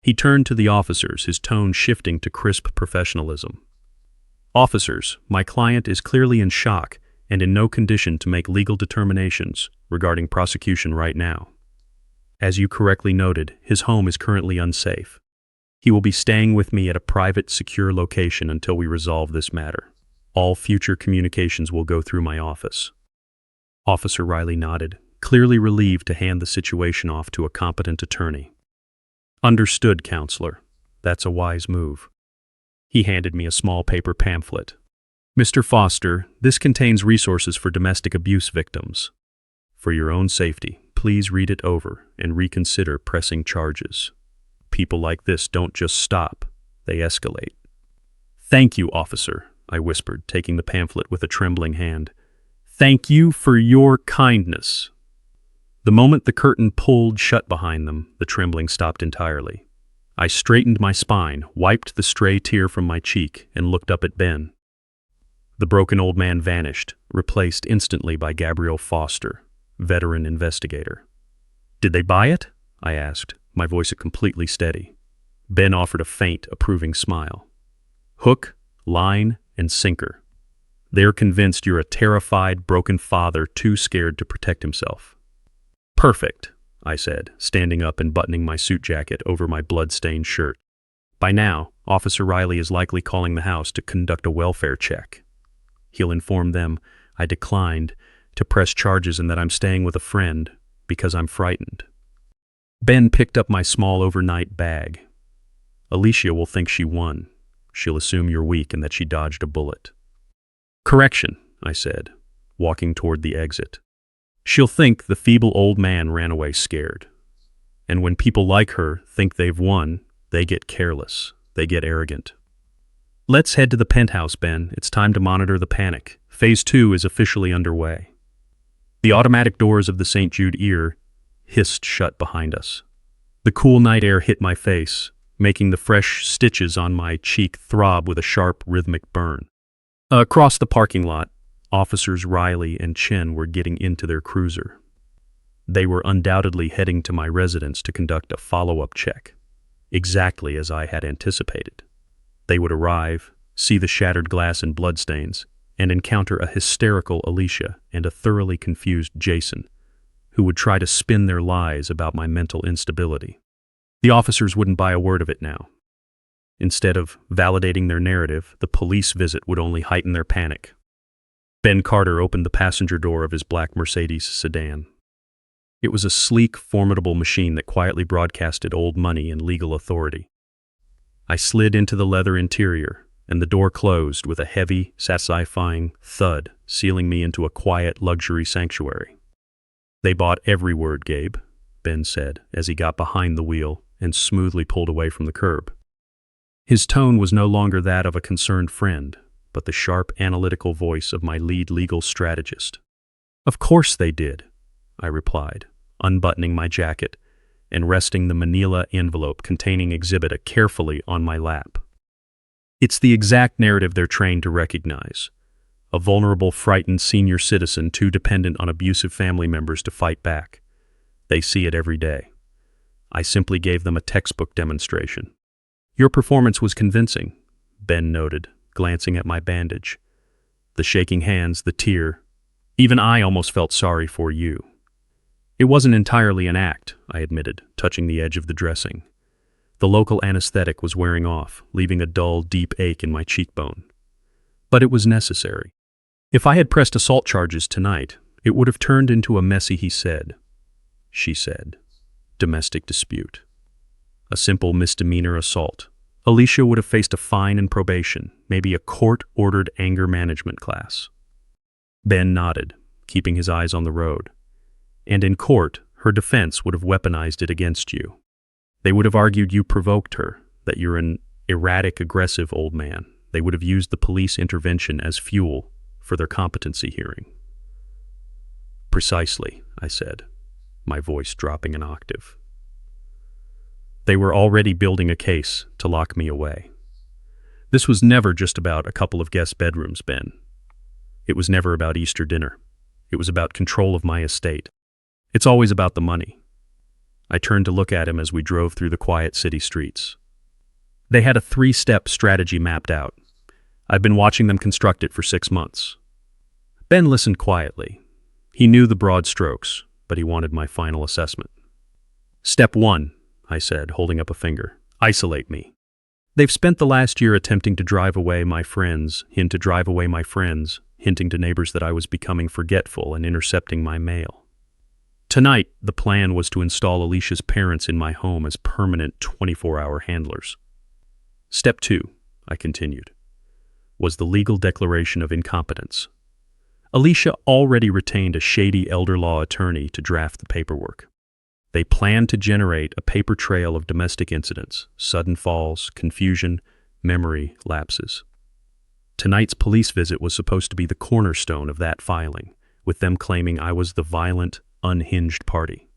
He turned to the officers, his tone shifting to crisp professionalism. Officers, my client is clearly in shock and in no condition to make legal determinations regarding prosecution right now. As you correctly noted, his home is currently unsafe. He will be staying with me at a private, secure location until we resolve this matter. All future communications will go through my office. Officer Riley nodded, clearly relieved to hand the situation off to a competent attorney. Understood, counselor. That's a wise move. He handed me a small paper pamphlet. Mr. Foster, this contains resources for domestic abuse victims. For your own safety, please read it over and reconsider pressing charges. People like this don't just stop, they escalate. Thank you, officer, I whispered, taking the pamphlet with a trembling hand. Thank you for your kindness. The moment the curtain pulled shut behind them, the trembling stopped entirely. I straightened my spine, wiped the stray tear from my cheek, and looked up at Ben. The broken old man vanished, replaced instantly by Gabriel Foster, veteran investigator. Did they buy it? I asked, my voice completely steady. Ben offered a faint, approving smile. Hook, line, and sinker. They're convinced you're a terrified, broken father too scared to protect himself. Perfect, I said, standing up and buttoning my suit jacket over my blood-stained shirt. By now, Officer Riley is likely calling the house to conduct a welfare check. He'll inform them I declined to press charges and that I'm staying with a friend because I'm frightened. Ben picked up my small overnight bag. Alicia will think she won. She'll assume you're weak and that she dodged a bullet. Correction, I said, walking toward the exit. She'll think the feeble old man ran away scared. And when people like her think they've won, they get careless. They get arrogant. Let's head to the penthouse, Ben. It's time to monitor the panic. Phase 2 is officially underway. The automatic doors of the St. Jude Ear hissed shut behind us. The cool night air hit my face, making the fresh stitches on my cheek throb with a sharp, rhythmic burn. Across the parking lot, Officers Riley and Chen were getting into their cruiser. They were undoubtedly heading to my residence to conduct a follow-up check, exactly as I had anticipated. They would arrive, see the shattered glass and bloodstains, and encounter a hysterical Alicia and a thoroughly confused Jason, who would try to spin their lies about my mental instability. The officers wouldn't buy a word of it now. Instead of validating their narrative, the police visit would only heighten their panic. Ben Carter opened the passenger door of his black Mercedes sedan. It was a sleek, formidable machine that quietly broadcasted old money and legal authority. I slid into the leather interior, and the door closed with a heavy, satisfying thud, sealing me into a quiet luxury sanctuary. They bought every word, Gabe, Ben said, as he got behind the wheel and smoothly pulled away from the curb. His tone was no longer that of a concerned friend, but the sharp, analytical voice of my lead legal strategist. Of course they did, I replied, unbuttoning my jacket and resting the manila envelope containing Exhibit A carefully on my lap. It's the exact narrative they're trained to recognize. A vulnerable, frightened senior citizen too dependent on abusive family members to fight back. They see it every day. I simply gave them a textbook demonstration. Your performance was convincing, Ben noted, glancing at my bandage. The shaking hands, the tear. Even I almost felt sorry for you. It wasn't entirely an act, I admitted, touching the edge of the dressing. The local anesthetic was wearing off, leaving a dull, deep ache in my cheekbone. But it was necessary. If I had pressed assault charges tonight, it would have turned into a messy he said, she said, domestic dispute. A simple misdemeanor assault. Alicia would have faced a fine and probation, maybe a court-ordered anger management class. Ben nodded, keeping his eyes on the road. And in court, her defense would have weaponized it against you. They would have argued you provoked her, that you're an erratic, aggressive old man. They would have used the police intervention as fuel for their competency hearing. Precisely, I said, my voice dropping an octave. They were already building a case to lock me away. This was never just about a couple of guest bedrooms, Ben. It was never about Easter dinner. It was about control of my estate. It's always about the money. I turned to look at him as we drove through the quiet city streets. They had a 3-step strategy mapped out. I've been watching them construct it for 6 months. Ben listened quietly. He knew the broad strokes, but he wanted my final assessment. Step 1, I said, holding up a finger. Isolate me. They've spent the last year attempting to drive away my friends, hinting to neighbors that I was becoming forgetful and intercepting my mail. Tonight, the plan was to install Alicia's parents in my home as permanent 24-hour handlers. Step 2, I continued, was the legal declaration of incompetence. Alicia already retained a shady elder law attorney to draft the paperwork. They planned to generate a paper trail of domestic incidents, sudden falls, confusion, memory lapses. Tonight's police visit was supposed to be the cornerstone of that filing, with them claiming I was the violent, unhinged party.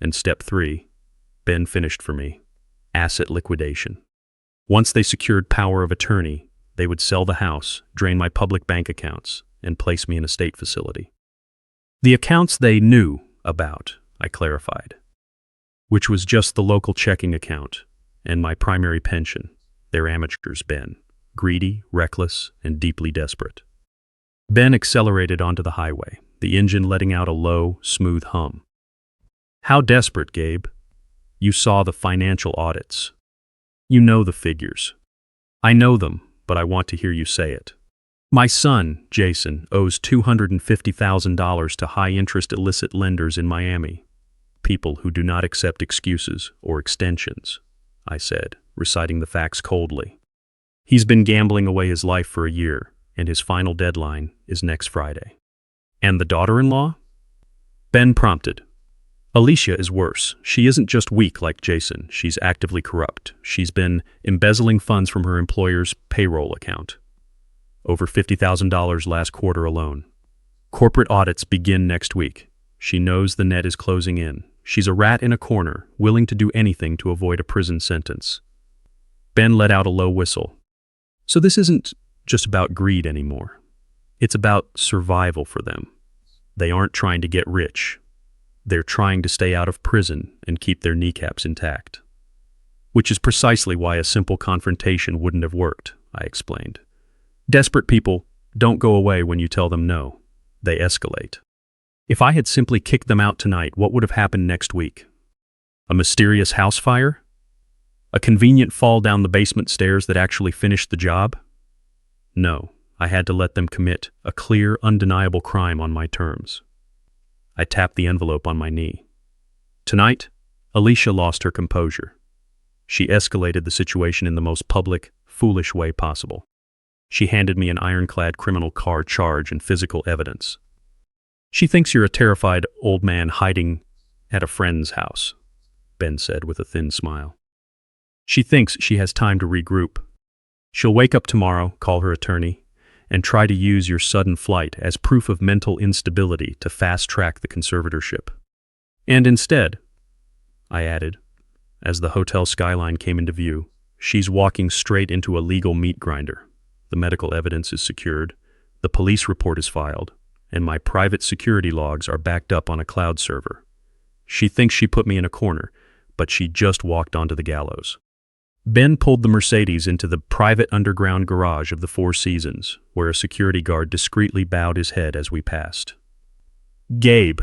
And step 3, Ben finished for me, asset liquidation. Once they secured power of attorney, they would sell the house, drain my public bank accounts, and place me in a state facility. The accounts they knew about, I clarified, which was just the local checking account and my primary pension. They're amateurs, Ben. Greedy, reckless, and deeply desperate. Ben accelerated onto the highway, the engine letting out a low, smooth hum. How desperate, Gabe? You saw the financial audits. You know the figures. I know them, but I want to hear you say it. My son, Jason, owes $250,000 to high-interest illicit lenders in Miami. People who do not accept excuses or extensions, I said, reciting the facts coldly. He's been gambling away his life for a year, and his final deadline is next Friday. And the daughter-in-law? Ben prompted. Alicia is worse. She isn't just weak like Jason. She's actively corrupt. She's been embezzling funds from her employer's payroll account. Over $50,000 last quarter alone. Corporate audits begin next week. She knows the net is closing in. She's a rat in a corner, willing to do anything to avoid a prison sentence. Ben let out a low whistle. So this isn't just about greed anymore. It's about survival for them. They aren't trying to get rich. They're trying to stay out of prison and keep their kneecaps intact. Which is precisely why a simple confrontation wouldn't have worked, I explained. Desperate people don't go away when you tell them no. They escalate. If I had simply kicked them out tonight, what would have happened next week? A mysterious house fire? A convenient fall down the basement stairs that actually finished the job? No, I had to let them commit a clear, undeniable crime on my terms. I tapped the envelope on my knee. Tonight, Alicia lost her composure. She escalated the situation in the most public, foolish way possible. She handed me an ironclad criminal card charge and physical evidence. She thinks you're a terrified old man hiding at a friend's house, Ben said with a thin smile. She thinks she has time to regroup. She'll wake up tomorrow, call her attorney, and try to use your sudden flight as proof of mental instability to fast-track the conservatorship. And instead, I added, as the hotel skyline came into view, she's walking straight into a legal meat grinder. The medical evidence is secured, the police report is filed, and my private security logs are backed up on a cloud server. She thinks she put me in a corner, but she just walked onto the gallows. Ben pulled the Mercedes into the private underground garage of the Four Seasons, where a security guard discreetly bowed his head as we passed. Gabe,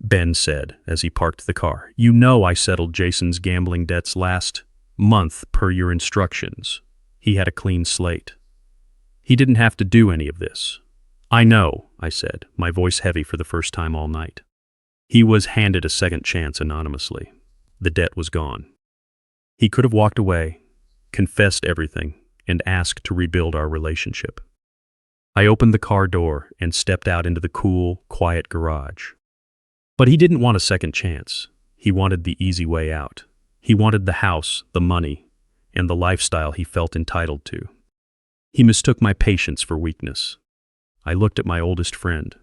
Ben said as he parked the car, you know I settled Jason's gambling debts last month per your instructions. He had a clean slate. He didn't have to do any of this. I know, I said, my voice heavy for the first time all night. He was handed a second chance anonymously. The debt was gone. He could have walked away, confessed everything, and asked to rebuild our relationship. I opened the car door and stepped out into the cool, quiet garage. But he didn't want a second chance. He wanted the easy way out. He wanted the house, the money, and the lifestyle he felt entitled to. He mistook my patience for weakness. I looked at my oldest friend.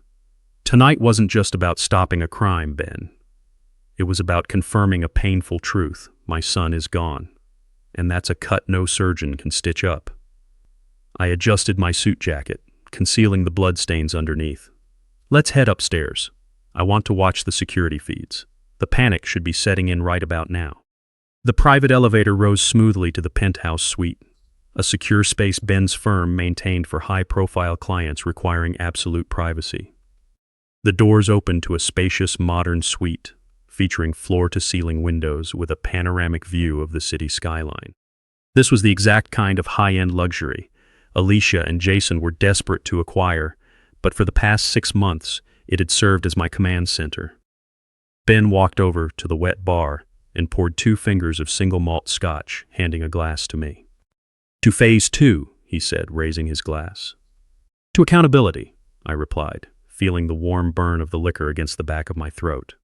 Tonight wasn't just about stopping a crime, Ben. It was about confirming a painful truth. My son is gone. And that's a cut no surgeon can stitch up. I adjusted my suit jacket, concealing the bloodstains underneath. Let's head upstairs. I want to watch the security feeds. The panic should be setting in right about now. The private elevator rose smoothly to the penthouse suite, a secure space Ben's firm maintained for high-profile clients requiring absolute privacy. The doors opened to a spacious, modern suite, featuring floor-to-ceiling windows with a panoramic view of the city skyline. This was the exact kind of high-end luxury Alicia and Jason were desperate to acquire, but for the past 6 months, it had served as my command center. Ben walked over to the wet bar and poured 2 fingers of single malt scotch, handing a glass to me. To phase 2, he said, raising his glass. To accountability, I replied, feeling the warm burn of the liquor against the back of my throat.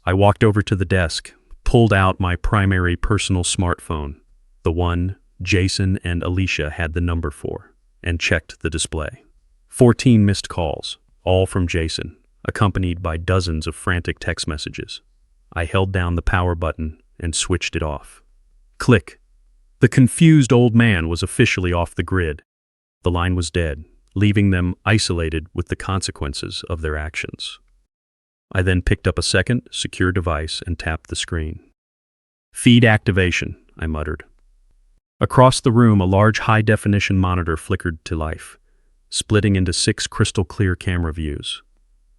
I walked over to the desk, pulled out my primary personal smartphone, the one Jason and Alicia had the number for, and checked the display. 14 missed calls, all from Jason, accompanied by dozens of frantic text messages. I held down the power button and switched it off. Click. The confused old man was officially off the grid. The line was dead, leaving them isolated with the consequences of their actions. I then picked up a second, secure device and tapped the screen. Feed activation, I muttered. Across the room, a large high-definition monitor flickered to life, splitting into 6 crystal-clear camera views.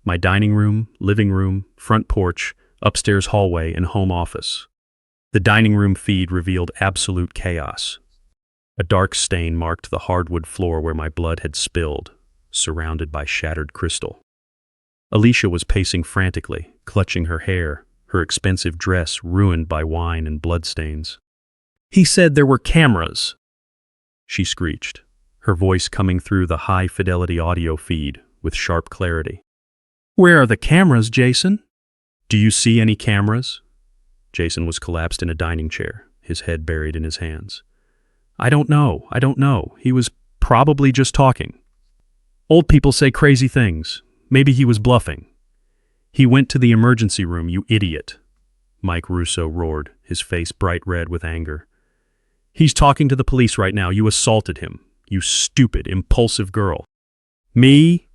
My dining room, living room, front porch, upstairs hallway, and home office. The dining room feed revealed absolute chaos. A dark stain marked the hardwood floor where my blood had spilled, surrounded by shattered crystal. Alicia was pacing frantically, clutching her hair, her expensive dress ruined by wine and bloodstains. He said there were cameras, she screeched, her voice coming through the high-fidelity audio feed with sharp clarity. Where are the cameras, Jason? Do you see any cameras? Jason was collapsed in a dining chair, his head buried in his hands. I don't know. He was probably just talking. Old people say crazy things. Maybe he was bluffing. He went to the emergency room, you idiot, Mike Russo roared, his face bright red with anger. He's talking to the police right now. You assaulted him, you stupid, impulsive girl. Me?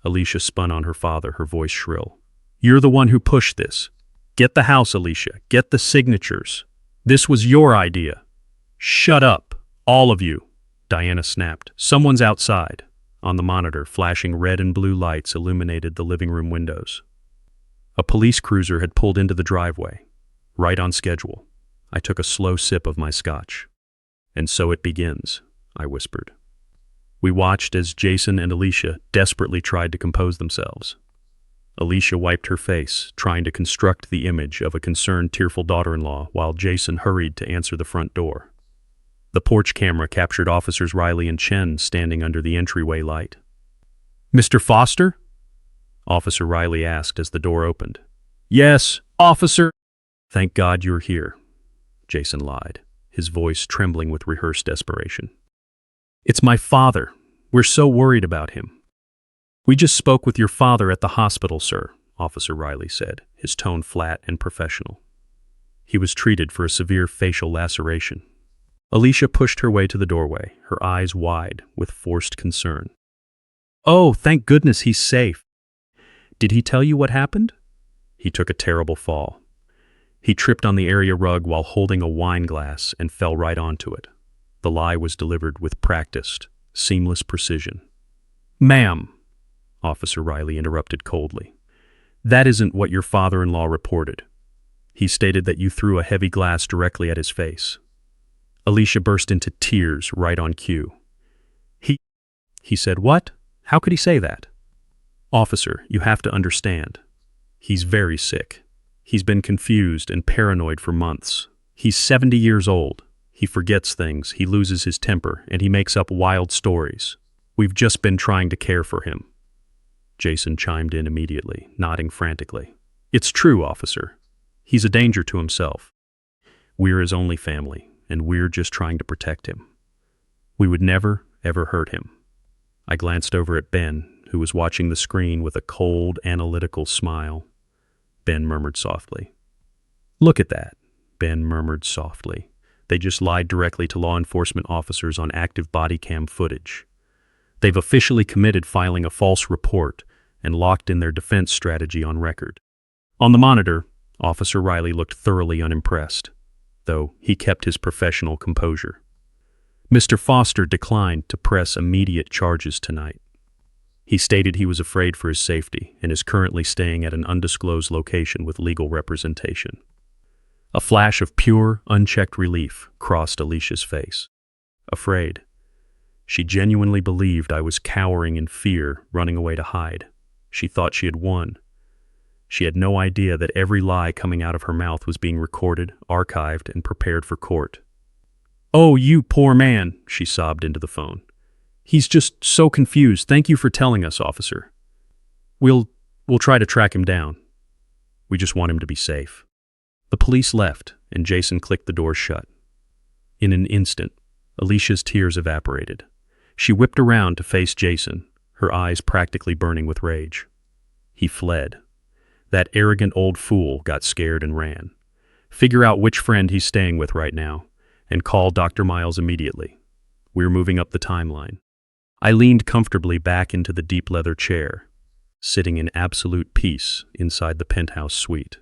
Alicia spun on her father, her voice shrill. You're the one who pushed this. Get the house, Alicia. Get the signatures. This was your idea. Shut up, all of you, Diana snapped. Someone's outside. On the monitor, flashing red and blue lights illuminated the living room windows. A police cruiser had pulled into the driveway, right on schedule. I took a slow sip of my scotch. And so it begins, I whispered. We watched as Jason and Alicia desperately tried to compose themselves. Alicia wiped her face, trying to construct the image of a concerned, tearful daughter-in-law, while Jason hurried to answer the front door. The porch camera captured Officers Riley and Chen standing under the entryway light. Mr. Foster? Officer Riley asked as the door opened. Yes, officer. Thank God you're here, Jason lied, his voice trembling with rehearsed desperation. It's my father. We're so worried about him. We just spoke with your father at the hospital, sir, Officer Riley said, his tone flat and professional. He was treated for a severe facial laceration. Alicia pushed her way to the doorway, her eyes wide with forced concern. Oh, thank goodness he's safe. Did he tell you what happened? He took a terrible fall. He tripped on the area rug while holding a wine glass and fell right onto it. The lie was delivered with practiced, seamless precision. Ma'am, Officer Riley interrupted coldly. That isn't what your father-in-law reported. He stated that you threw a heavy glass directly at his face. Alicia burst into tears right on cue. He said what? How could he say that? Officer, you have to understand. He's very sick. He's been confused and paranoid for months. He's 70 years old. He forgets things, he loses his temper, and he makes up wild stories. We've just been trying to care for him. Jason chimed in immediately, nodding frantically. It's true, officer. He's a danger to himself. We're his only family, and we're just trying to protect him. We would never, ever hurt him. I glanced over at Ben, who was watching the screen with a cold, analytical smile. Ben murmured softly, Look at that, Ben murmured softly. They just lied directly to law enforcement officers on active body cam footage. They've officially committed filing a false report and locked in their defense strategy on record. On the monitor, Officer Riley looked thoroughly unimpressed, though he kept his professional composure. Mr. Foster declined to press immediate charges tonight. He stated he was afraid for his safety and is currently staying at an undisclosed location with legal representation. A flash of pure, unchecked relief crossed Alicia's face. Afraid. She genuinely believed I was cowering in fear, running away to hide. She thought she had won. She had no idea that every lie coming out of her mouth was being recorded, archived, and prepared for court. "Oh, you poor man," she sobbed into the phone. "He's just so confused. Thank you for telling us, officer. We'll try to track him down. We just want him to be safe." The police left, and Jason clicked the door shut. In an instant, Alicia's tears evaporated. She whipped around to face Jason, her eyes practically burning with rage. He fled. That arrogant old fool got scared and ran. Figure out which friend he's staying with right now, and call Dr. Miles immediately. We're moving up the timeline. I leaned comfortably back into the deep leather chair, sitting in absolute peace inside the penthouse suite.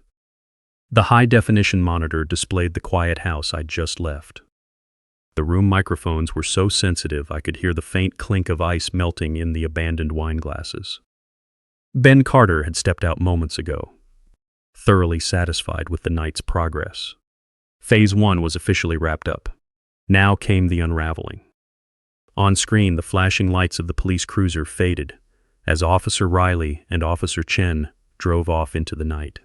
The high-definition monitor displayed the quiet house I'd just left. The room microphones were so sensitive I could hear the faint clink of ice melting in the abandoned wine glasses. Ben Carter had stepped out moments ago, thoroughly satisfied with the night's progress. Phase 1 was officially wrapped up. Now came the unraveling. On screen, the flashing lights of the police cruiser faded as Officer Riley and Officer Chen drove off into the night.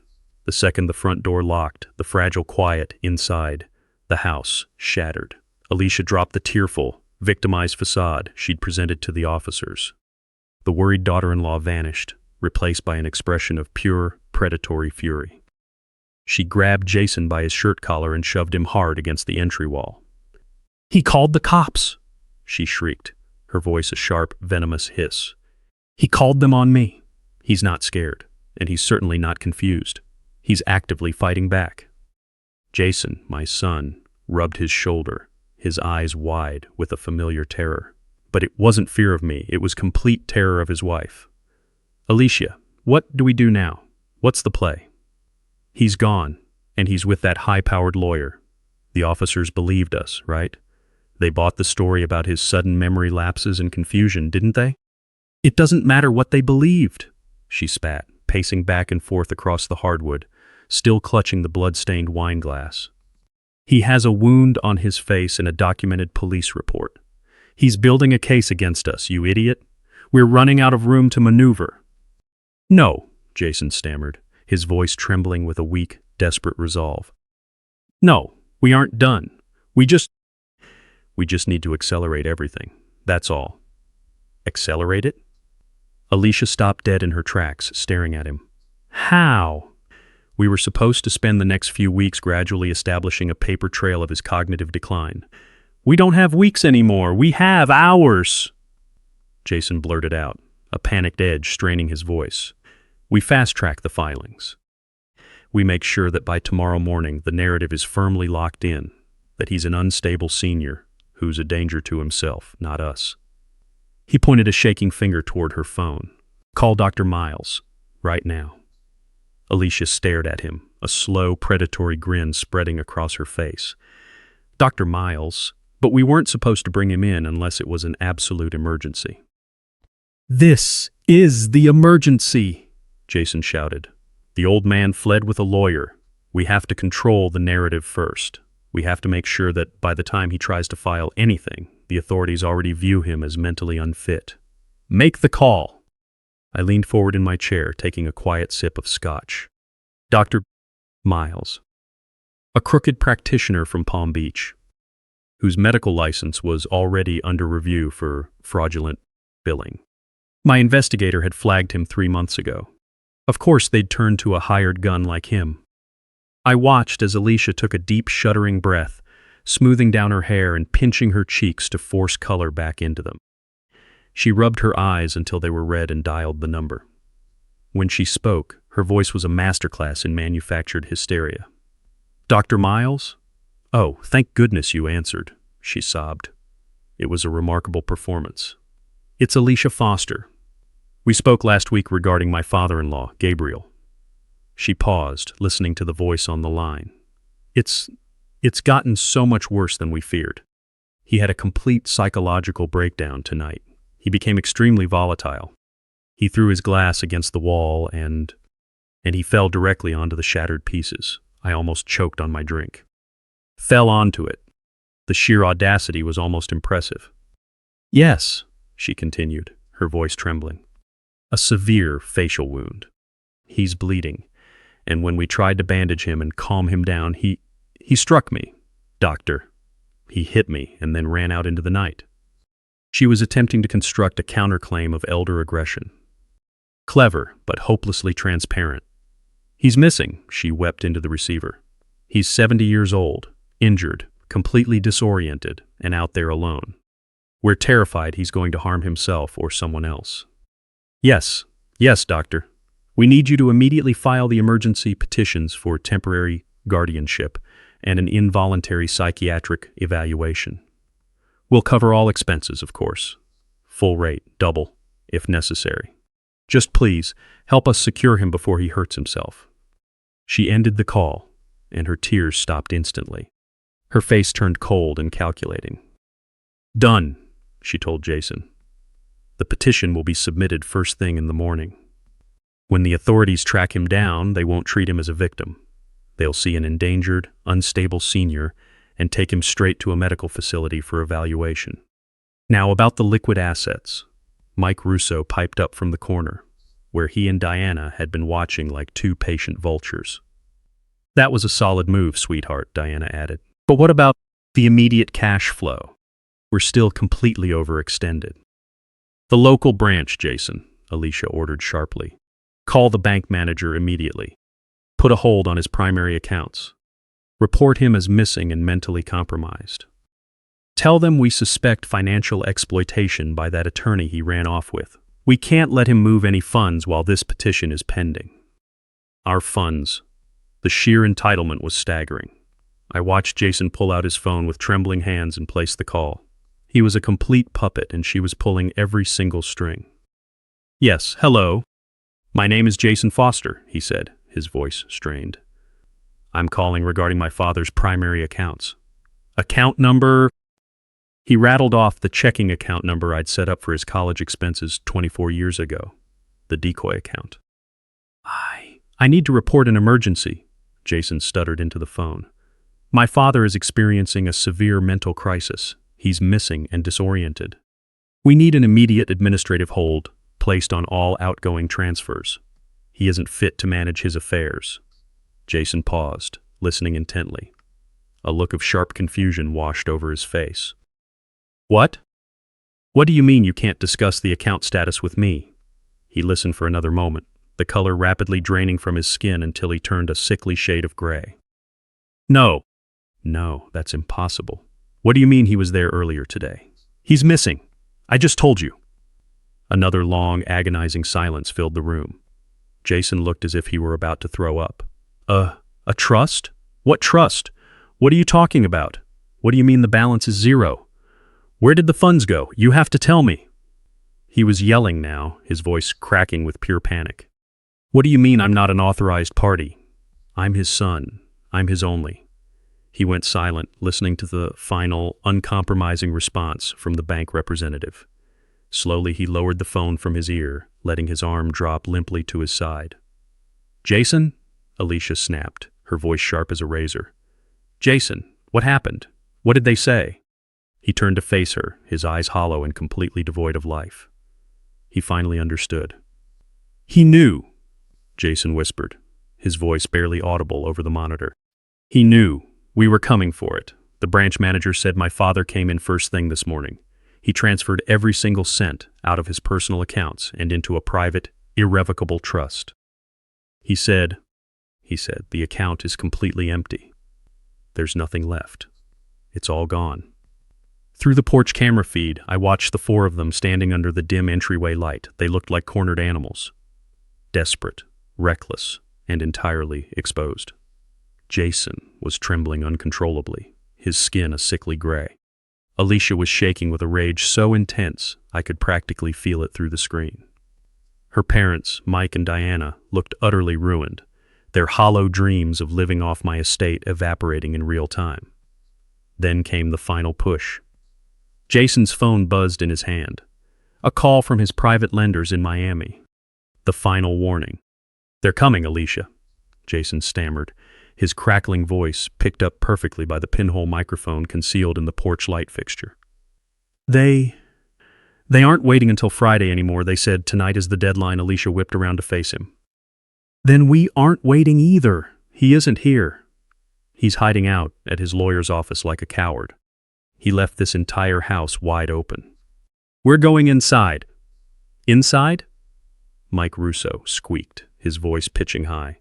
The second the front door locked, the fragile quiet inside the house shattered. Alicia dropped the tearful, victimized facade she'd presented to the officers. The worried daughter-in-law vanished, replaced by an expression of pure, predatory fury. She grabbed Jason by his shirt collar and shoved him hard against the entry wall. "He called the cops!" she shrieked, her voice a sharp, venomous hiss. "He called them on me. He's not scared, and he's certainly not confused. He's actively fighting back." Jason, my son, rubbed his shoulder, his eyes wide with a familiar terror. But it wasn't fear of me, it was complete terror of his wife. "Alicia, what do we do now? What's the play?" "He's gone, and he's with that high-powered lawyer. The officers believed us, right? They bought the story about his sudden memory lapses and confusion, didn't they?" "It doesn't matter what they believed," she spat, pacing back and forth across the hardwood, still clutching the blood-stained wine glass. "He has a wound on his face and a documented police report. He's building a case against us, you idiot. We're running out of room to maneuver." "No," Jason stammered, his voice trembling with a weak, desperate resolve. "No, we aren't done. We just need to accelerate everything. That's all." "Accelerate it?" Alicia stopped dead in her tracks, staring at him. "How?" "We were supposed to spend the next few weeks gradually establishing a paper trail of his cognitive decline. We don't have weeks anymore. We have hours." Jason blurted out, a panicked edge straining his voice. "We fast-track the filings. We make sure that by tomorrow morning the narrative is firmly locked in, that he's an unstable senior who's a danger to himself, not us." He pointed a shaking finger toward her phone. "Call Dr. Miles, right now." Alicia stared at him, a slow, predatory grin spreading across her face. "Dr. Miles, but we weren't supposed to bring him in unless it was an absolute emergency." "This is the emergency," Jason shouted. "The old man fled with a lawyer. We have to control the narrative first. We have to make sure that by the time he tries to file anything, the authorities already view him as mentally unfit. Make the call." I leaned forward in my chair, taking a quiet sip of scotch. "Dr. Miles, a crooked practitioner from Palm Beach, whose medical license was already under review for fraudulent billing. My investigator had flagged him 3 months ago. Of course they'd turn to a hired gun like him." I watched as Alicia took a deep, shuddering breath, smoothing down her hair and pinching her cheeks to force color back into them. She rubbed her eyes until they were red and dialed the number. When she spoke, her voice was a masterclass in manufactured hysteria. Dr. Miles? Oh, thank goodness you answered, she sobbed. It was a remarkable performance. It's Alicia Foster. We spoke last week regarding my father-in-law, Gabriel. She paused, listening to the voice on the line. It's gotten so much worse than we feared. He had a complete psychological breakdown tonight. He became extremely volatile. He threw his glass against the wall and he fell directly onto the shattered pieces. I almost choked on my drink. Fell onto it. The sheer audacity was almost impressive. Yes, she continued, her voice trembling. A severe facial wound. He's bleeding, and when we tried to bandage him and calm him down, he struck me, doctor. He hit me and then ran out into the night. She was attempting to construct a counterclaim of elder aggression. Clever, but hopelessly transparent. He's missing, she wept into the receiver. He's 70 years old, injured, completely disoriented, and out there alone. We're terrified he's going to harm himself or someone else. Yes, doctor. We need you to immediately file the emergency petitions for temporary guardianship and an involuntary psychiatric evaluation. We'll cover all expenses, of course. Full rate, double, if necessary. Just please, help us secure him before he hurts himself. She ended the call, and her tears stopped instantly. Her face turned cold and calculating. Done, she told Jason. The petition will be submitted first thing in the morning. When the authorities track him down, they won't treat him as a victim. They'll see an endangered, unstable senior and take him straight to a medical facility for evaluation. Now about the liquid assets. Mike Russo piped up from the corner, where he and Diana had been watching like two patient vultures. That was a solid move, sweetheart, Diana added. But what about the immediate cash flow? We're still completely overextended. The local branch, Jason, Alicia ordered sharply. Call the bank manager immediately. Put a hold on his primary accounts. Report him as missing and mentally compromised. Tell them we suspect financial exploitation by that attorney he ran off with. We can't let him move any funds while this petition is pending. Our funds. The sheer entitlement was staggering. I watched Jason pull out his phone with trembling hands and place the call. He was a complete puppet and she was pulling every single string. Yes, hello. My name is Jason Foster, he said, his voice strained. I'm calling regarding my father's primary accounts. Account number? He rattled off the checking account number I'd set up for his college expenses 24 years ago. The decoy account. I need to report an emergency, Jason stuttered into the phone. My father is experiencing a severe mental crisis. He's missing and disoriented. We need an immediate administrative hold placed on all outgoing transfers. He isn't fit to manage his affairs. Jason paused, listening intently. A look of sharp confusion washed over his face. What? What do you mean you can't discuss the account status with me? He listened for another moment, the color rapidly draining from his skin until he turned a sickly shade of gray. No, that's impossible. What do you mean he was there earlier today? He's missing. I just told you. Another long, agonizing silence filled the room. Jason looked as if he were about to throw up. A trust? What trust? What are you talking about? What do you mean the balance is zero? Where did the funds go? You have to tell me. He was yelling now, his voice cracking with pure panic. What do you mean I'm not an authorized party? I'm his son. I'm his only. He went silent, listening to the final, uncompromising response from the bank representative. Slowly he lowered the phone from his ear, letting his arm drop limply to his side. Jason? Alicia snapped, her voice sharp as a razor. Jason, what happened? What did they say? He turned to face her, his eyes hollow and completely devoid of life. He finally understood. He knew, Jason whispered, his voice barely audible over the monitor. He knew. We were coming for it. The branch manager said my father came in first thing this morning. He transferred every single cent out of his personal accounts and into a private, irrevocable trust. He said, the account is completely empty. There's nothing left. It's all gone. Through the porch camera feed, I watched the four of them standing under the dim entryway light. They looked like cornered animals. Desperate, reckless, and entirely exposed. Jason was trembling uncontrollably, his skin a sickly gray. Alicia was shaking with a rage so intense I could practically feel it through the screen. Her parents, Mike and Diana, looked utterly ruined, their hollow dreams of living off my estate evaporating in real time. Then came the final push. Jason's phone buzzed in his hand. A call from his private lenders in Miami. The final warning. "They're coming, Alicia," Jason stammered, his crackling voice picked up perfectly by the pinhole microphone concealed in the porch light fixture. They aren't waiting until Friday anymore, they said. Tonight is the deadline." Alicia whipped around to face him. "Then we aren't waiting either. He isn't here. He's hiding out at his lawyer's office like a coward. He left this entire house wide open. We're going inside." "Inside?" Mike Russo squeaked, his voice pitching high.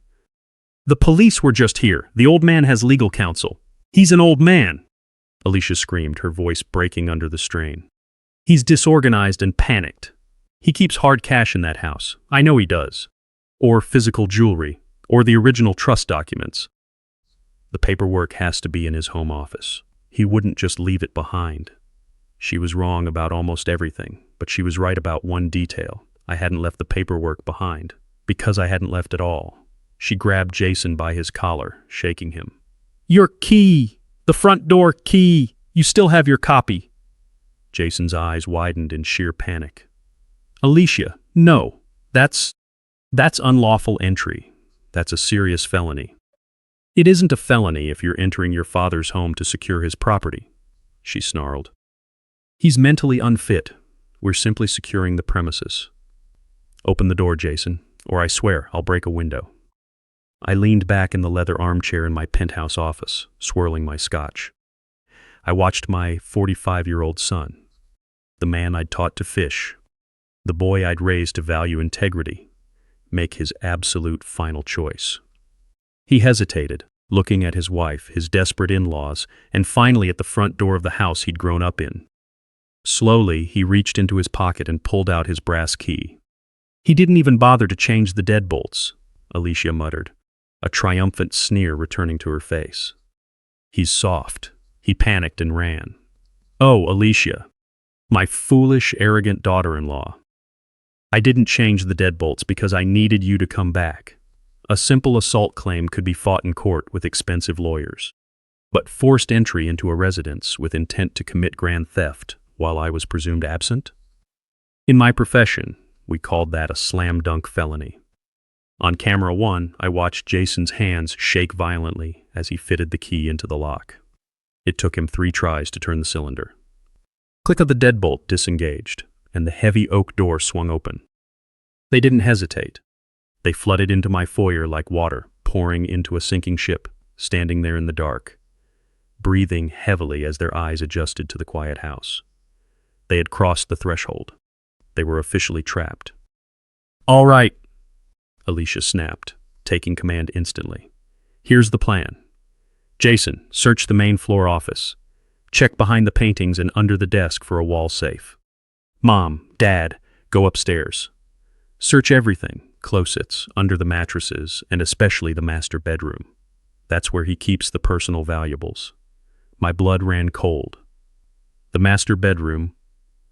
"The police were just here. The old man has legal counsel." "He's an old man," Alicia screamed, her voice breaking under the strain. "He's disorganized and panicked. He keeps hard cash in that house. I know he does. Or physical jewelry, or the original trust documents. The paperwork has to be in his home office. He wouldn't just leave it behind." She was wrong about almost everything, but she was right about one detail. I hadn't left the paperwork behind, because I hadn't left at all. She grabbed Jason by his collar, shaking him. "Your key! The front door key! You still have your copy!" Jason's eyes widened in sheer panic. "Alicia, no. That's unlawful entry. That's a serious felony." "It isn't a felony if you're entering your father's home to secure his property," she snarled. "He's mentally unfit. We're simply securing the premises." "Open the door, Jason, or I swear I'll break a window." I leaned back in the leather armchair in my penthouse office, swirling my scotch. I watched my 45-year-old son, the man I'd taught to fish, the boy I'd raised to value integrity, make his absolute final choice. He hesitated, looking at his wife, his desperate in-laws, and finally at the front door of the house he'd grown up in. Slowly, he reached into his pocket and pulled out his brass key. "He didn't even bother to change the deadbolts," Alicia muttered, a triumphant sneer returning to her face. "He's soft." He panicked and ran. "Oh, Alicia, my foolish, arrogant daughter-in-law. I didn't change the deadbolts because I needed you to come back. A simple assault claim could be fought in court with expensive lawyers. But forced entry into a residence with intent to commit grand theft while I was presumed absent? In my profession, we called that a slam-dunk felony." On camera 1, I watched Jason's hands shake violently as he fitted the key into the lock. It took him 3 tries to turn the cylinder. Click of the deadbolt disengaged, and the heavy oak door swung open. They didn't hesitate. They flooded into my foyer like water pouring into a sinking ship, standing there in the dark, breathing heavily as their eyes adjusted to the quiet house. They had crossed the threshold. They were officially trapped. "All right," Alicia snapped, taking command instantly. "Here's the plan. Jason, search the main floor office. Check behind the paintings and under the desk for a wall safe. Mom, Dad, go upstairs. Search everything, closets, under the mattresses, and especially the master bedroom. That's where he keeps the personal valuables." My blood ran cold. The master bedroom,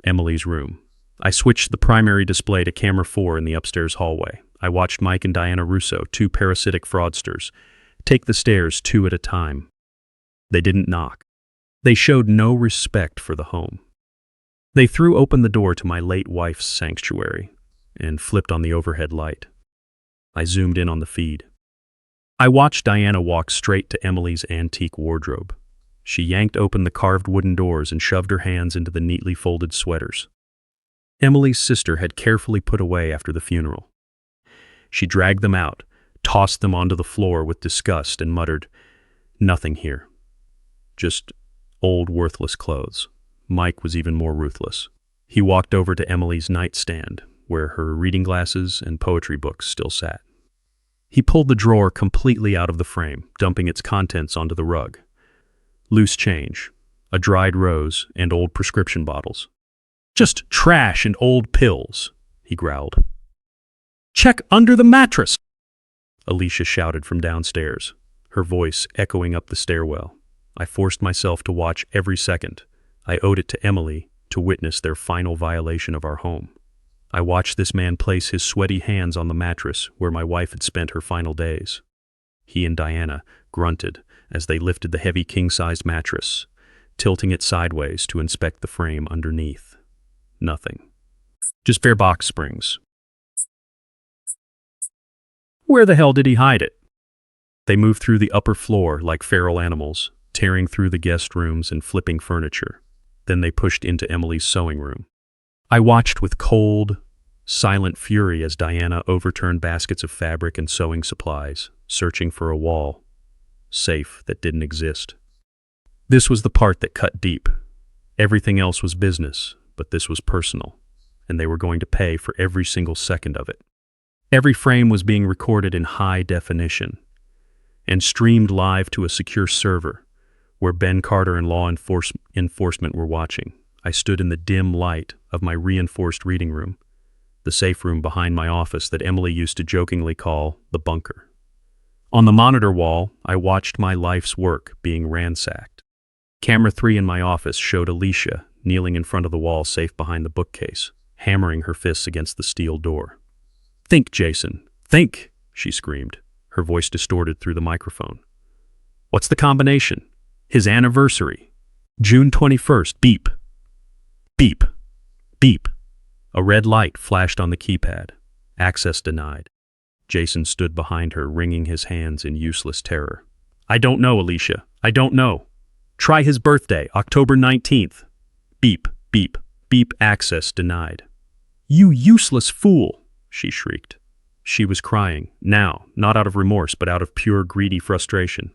Emily's room. I switched the primary display to camera 4 in the upstairs hallway. I watched Mike and Diana Russo, 2 parasitic fraudsters, take the stairs 2 at a time. They didn't knock. They showed no respect for the home. They threw open the door to my late wife's sanctuary and flipped on the overhead light. I zoomed in on the feed. I watched Diana walk straight to Emily's antique wardrobe. She yanked open the carved wooden doors and shoved her hands into the neatly folded sweaters Emily's sister had carefully put away after the funeral. She dragged them out, tossed them onto the floor with disgust, and muttered, "Nothing here. Just old, worthless clothes." Mike was even more ruthless. He walked over to Emily's nightstand, where her reading glasses and poetry books still sat. He pulled the drawer completely out of the frame, dumping its contents onto the rug. Loose change, a dried rose, and old prescription bottles. "Just trash and old pills," he growled. "Check under the mattress!" Alicia shouted from downstairs, her voice echoing up the stairwell. I forced myself to watch every second. I owed it to Emily to witness their final violation of our home. I watched this man place his sweaty hands on the mattress where my wife had spent her final days. He and Diana grunted as they lifted the heavy king-sized mattress, tilting it sideways to inspect the frame underneath. Nothing. Just bare box springs. Where the hell did he hide it? They moved through the upper floor like feral animals, tearing through the guest rooms and flipping furniture. Then they pushed into Emily's sewing room. I watched with cold, silent fury as Diana overturned baskets of fabric and sewing supplies, searching for a wall, safe that didn't exist. This was the part that cut deep. Everything else was business, but this was personal, and they were going to pay for every single second of it. Every frame was being recorded in high definition and streamed live to a secure server where Ben Carter and law enforcement were watching. I stood in the dim light of my reinforced reading room, the safe room behind my office that Emily used to jokingly call the bunker. On the monitor wall, I watched my life's work being ransacked. Camera 3 in my office showed Alicia kneeling in front of the wall safe behind the bookcase, hammering her fists against the steel door. "Think, Jason, think," she screamed, her voice distorted through the microphone. "What's the combination? His anniversary. June 21st, beep. Beep. Beep." A red light flashed on the keypad. Access denied. Jason stood behind her, wringing his hands in useless terror. "I don't know, Alicia. I don't know. Try his birthday, October 19th. Beep, beep, beep, access denied." "You useless fool," she shrieked. She was crying, now, not out of remorse, but out of pure greedy frustration.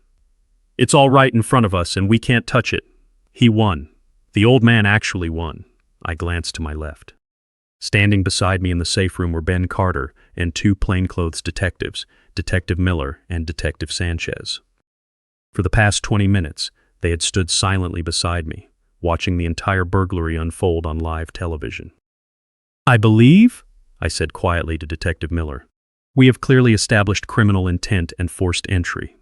"It's all right in front of us, and we can't touch it. He won. The old man actually won." I glanced to my left. Standing beside me in the safe room were Ben Carter and two plainclothes detectives, Detective Miller and Detective Sanchez. For the past 20 minutes, they had stood silently beside me, watching the entire burglary unfold on live television. "I believe," I said quietly to Detective Miller, "we have clearly established criminal intent and forced entry."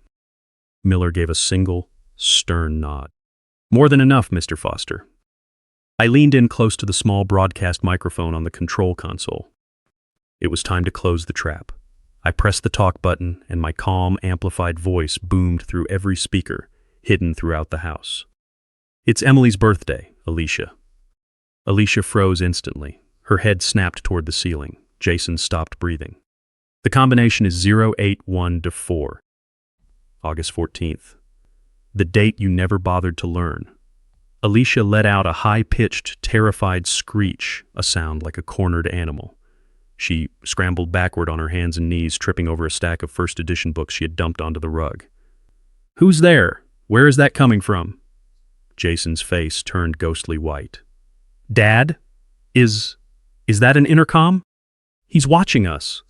Miller gave a single, stern nod. "More than enough, Mr. Foster." I leaned in close to the small broadcast microphone on the control console. It was time to close the trap. I pressed the talk button, and my calm, amplified voice boomed through every speaker, hidden throughout the house. "It's Emily's birthday, Alicia." Alicia froze instantly. Her head snapped toward the ceiling. Jason stopped breathing. "The combination is 081-4. August 14th. The date you never bothered to learn." Alicia let out a high-pitched, terrified screech, a sound like a cornered animal. She scrambled backward on her hands and knees, tripping over a stack of first edition books she had dumped onto the rug. "Who's there? Where is that coming from?" Jason's face turned ghostly white. "Dad? Is that an intercom? He's watching us."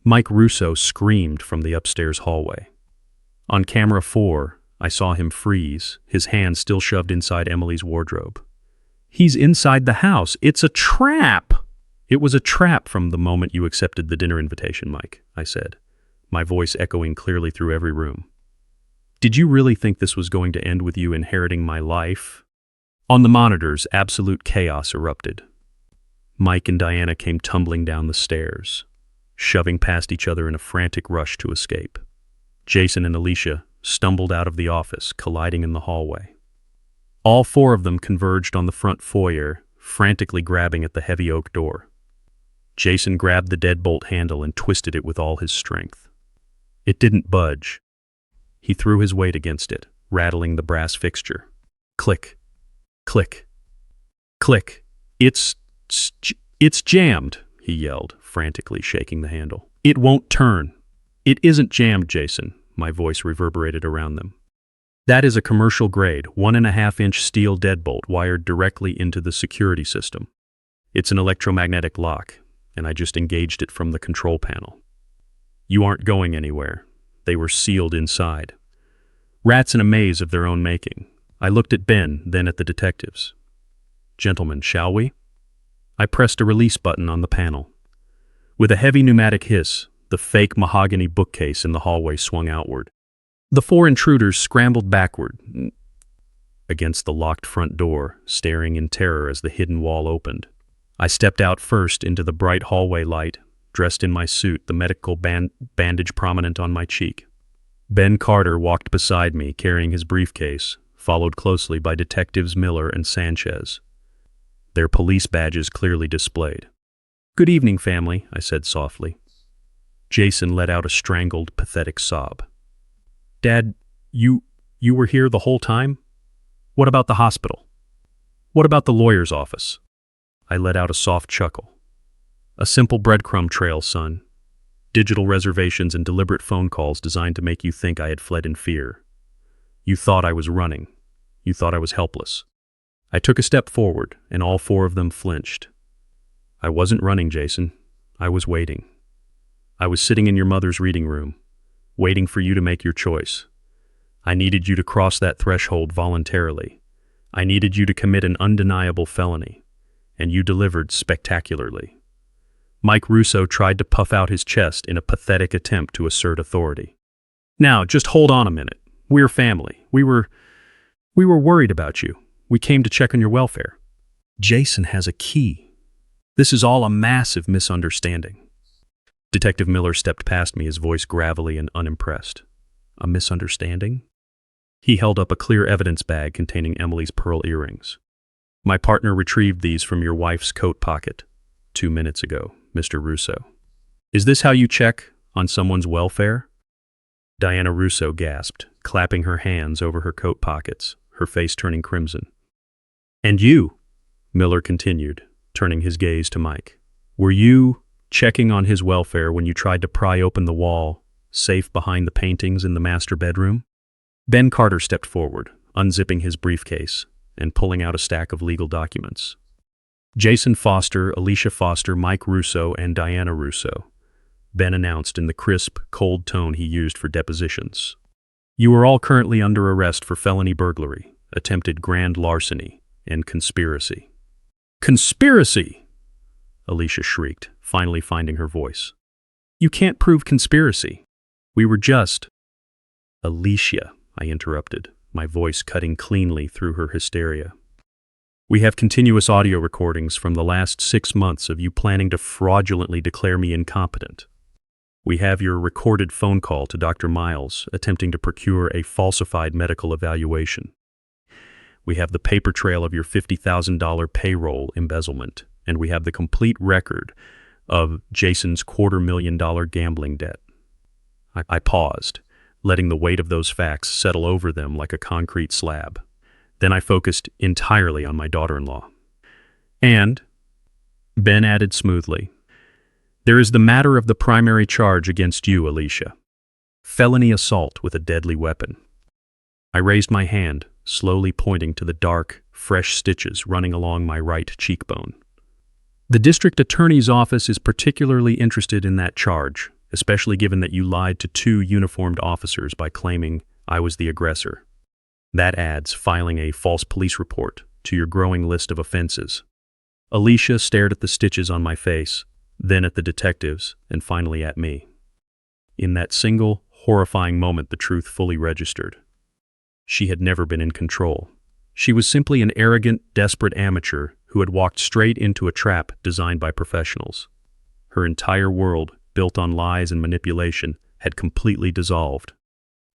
Mike Russo screamed from the upstairs hallway. On camera 4, I saw him freeze, his hand still shoved inside Emily's wardrobe. "He's inside the house. It's a trap!" "It was a trap from the moment you accepted the dinner invitation, Mike," I said, my voice echoing clearly through every room. "Did you really think this was going to end with you inheriting my life?" On the monitors, absolute chaos erupted. Mike and Diana came tumbling down the stairs, shoving past each other in a frantic rush to escape. Jason and Alicia stumbled out of the office, colliding in the hallway. All four of them converged on the front foyer, frantically grabbing at the heavy oak door. Jason grabbed the deadbolt handle and twisted it with all his strength. It didn't budge. He threw his weight against it, rattling the brass fixture. Click, click, click. It's jammed," he yelled, frantically shaking the handle. "It won't turn." "It isn't jammed, Jason," my voice reverberated around them. "That is a commercial-grade, 1.5-inch steel deadbolt wired directly into the security system. It's an electromagnetic lock, and I just engaged it from the control panel. You aren't going anywhere. They were sealed inside. Rats in a maze of their own making." I looked at Ben, then at the detectives. "Gentlemen, shall we?" I pressed a release button on the panel. With a heavy pneumatic hiss, the fake mahogany bookcase in the hallway swung outward. The four intruders scrambled backward against the locked front door, staring in terror as the hidden wall opened. I stepped out first into the bright hallway light, dressed in my suit, the medical bandage prominent on my cheek. Ben Carter walked beside me, carrying his briefcase, followed closely by Detectives Miller and Sanchez, their police badges clearly displayed. "Good evening, family," I said softly. Jason let out a strangled, pathetic sob. "Dad, you were here the whole time? What about the hospital? What about the lawyer's office?" I let out a soft chuckle. "A simple breadcrumb trail, son. Digital reservations and deliberate phone calls designed to make you think I had fled in fear. You thought I was running. You thought I was helpless." I took a step forward, and all four of them flinched. "I wasn't running, Jason. I was waiting. I was sitting in your mother's reading room, waiting for you to make your choice. I needed you to cross that threshold voluntarily. I needed you to commit an undeniable felony, and you delivered spectacularly." Mike Russo tried to puff out his chest in a pathetic attempt to assert authority. "Now, just hold on a minute. We're family. We were worried about you. We came to check on your welfare." "Jason has a key. This is all a massive misunderstanding." Detective Miller stepped past me, his voice gravelly and unimpressed. "A misunderstanding?" He held up a clear evidence bag containing Emily's pearl earrings. "My partner retrieved these from your wife's coat pocket 2 minutes ago, Mr. Russo. Is this how you check on someone's welfare?" Diana Russo gasped, clapping her hands over her coat pockets, her face turning crimson. "And you," Miller continued, turning his gaze to Mike, "were you checking on his welfare when you tried to pry open the wall, safe behind the paintings in the master bedroom?" Ben Carter stepped forward, unzipping his briefcase and pulling out a stack of legal documents. "Jason Foster, Alicia Foster, Mike Russo, and Diana Russo," Ben announced in the crisp, cold tone he used for depositions. "You are all currently under arrest for felony burglary, attempted grand larceny, and conspiracy." "Conspiracy!" Alicia shrieked, finally finding her voice. "You can't prove conspiracy. We were just—" "Alicia," I interrupted, my voice cutting cleanly through her hysteria. "We have continuous audio recordings from the last 6 months of you planning to fraudulently declare me incompetent. We have your recorded phone call to Dr. Miles attempting to procure a falsified medical evaluation. We have the paper trail of your $50,000 payroll embezzlement, and we have the complete record of Jason's $250,000 gambling debt." I paused, letting the weight of those facts settle over them like a concrete slab. Then I focused entirely on my daughter-in-law. "And," Ben added smoothly, "there is the matter of the primary charge against you, Alicia. Felony assault with a deadly weapon." I raised my hand, slowly pointing to the dark, fresh stitches running along my right cheekbone. "The district attorney's office is particularly interested in that charge, especially given that you lied to 2 uniformed officers by claiming I was the aggressor. That adds filing a false police report to your growing list of offenses." Alicia stared at the stitches on my face, then at the detectives, and finally at me. In that single, horrifying moment, the truth fully registered. She had never been in control. She was simply an arrogant, desperate amateur who had walked straight into a trap designed by professionals. Her entire world, built on lies and manipulation, had completely dissolved.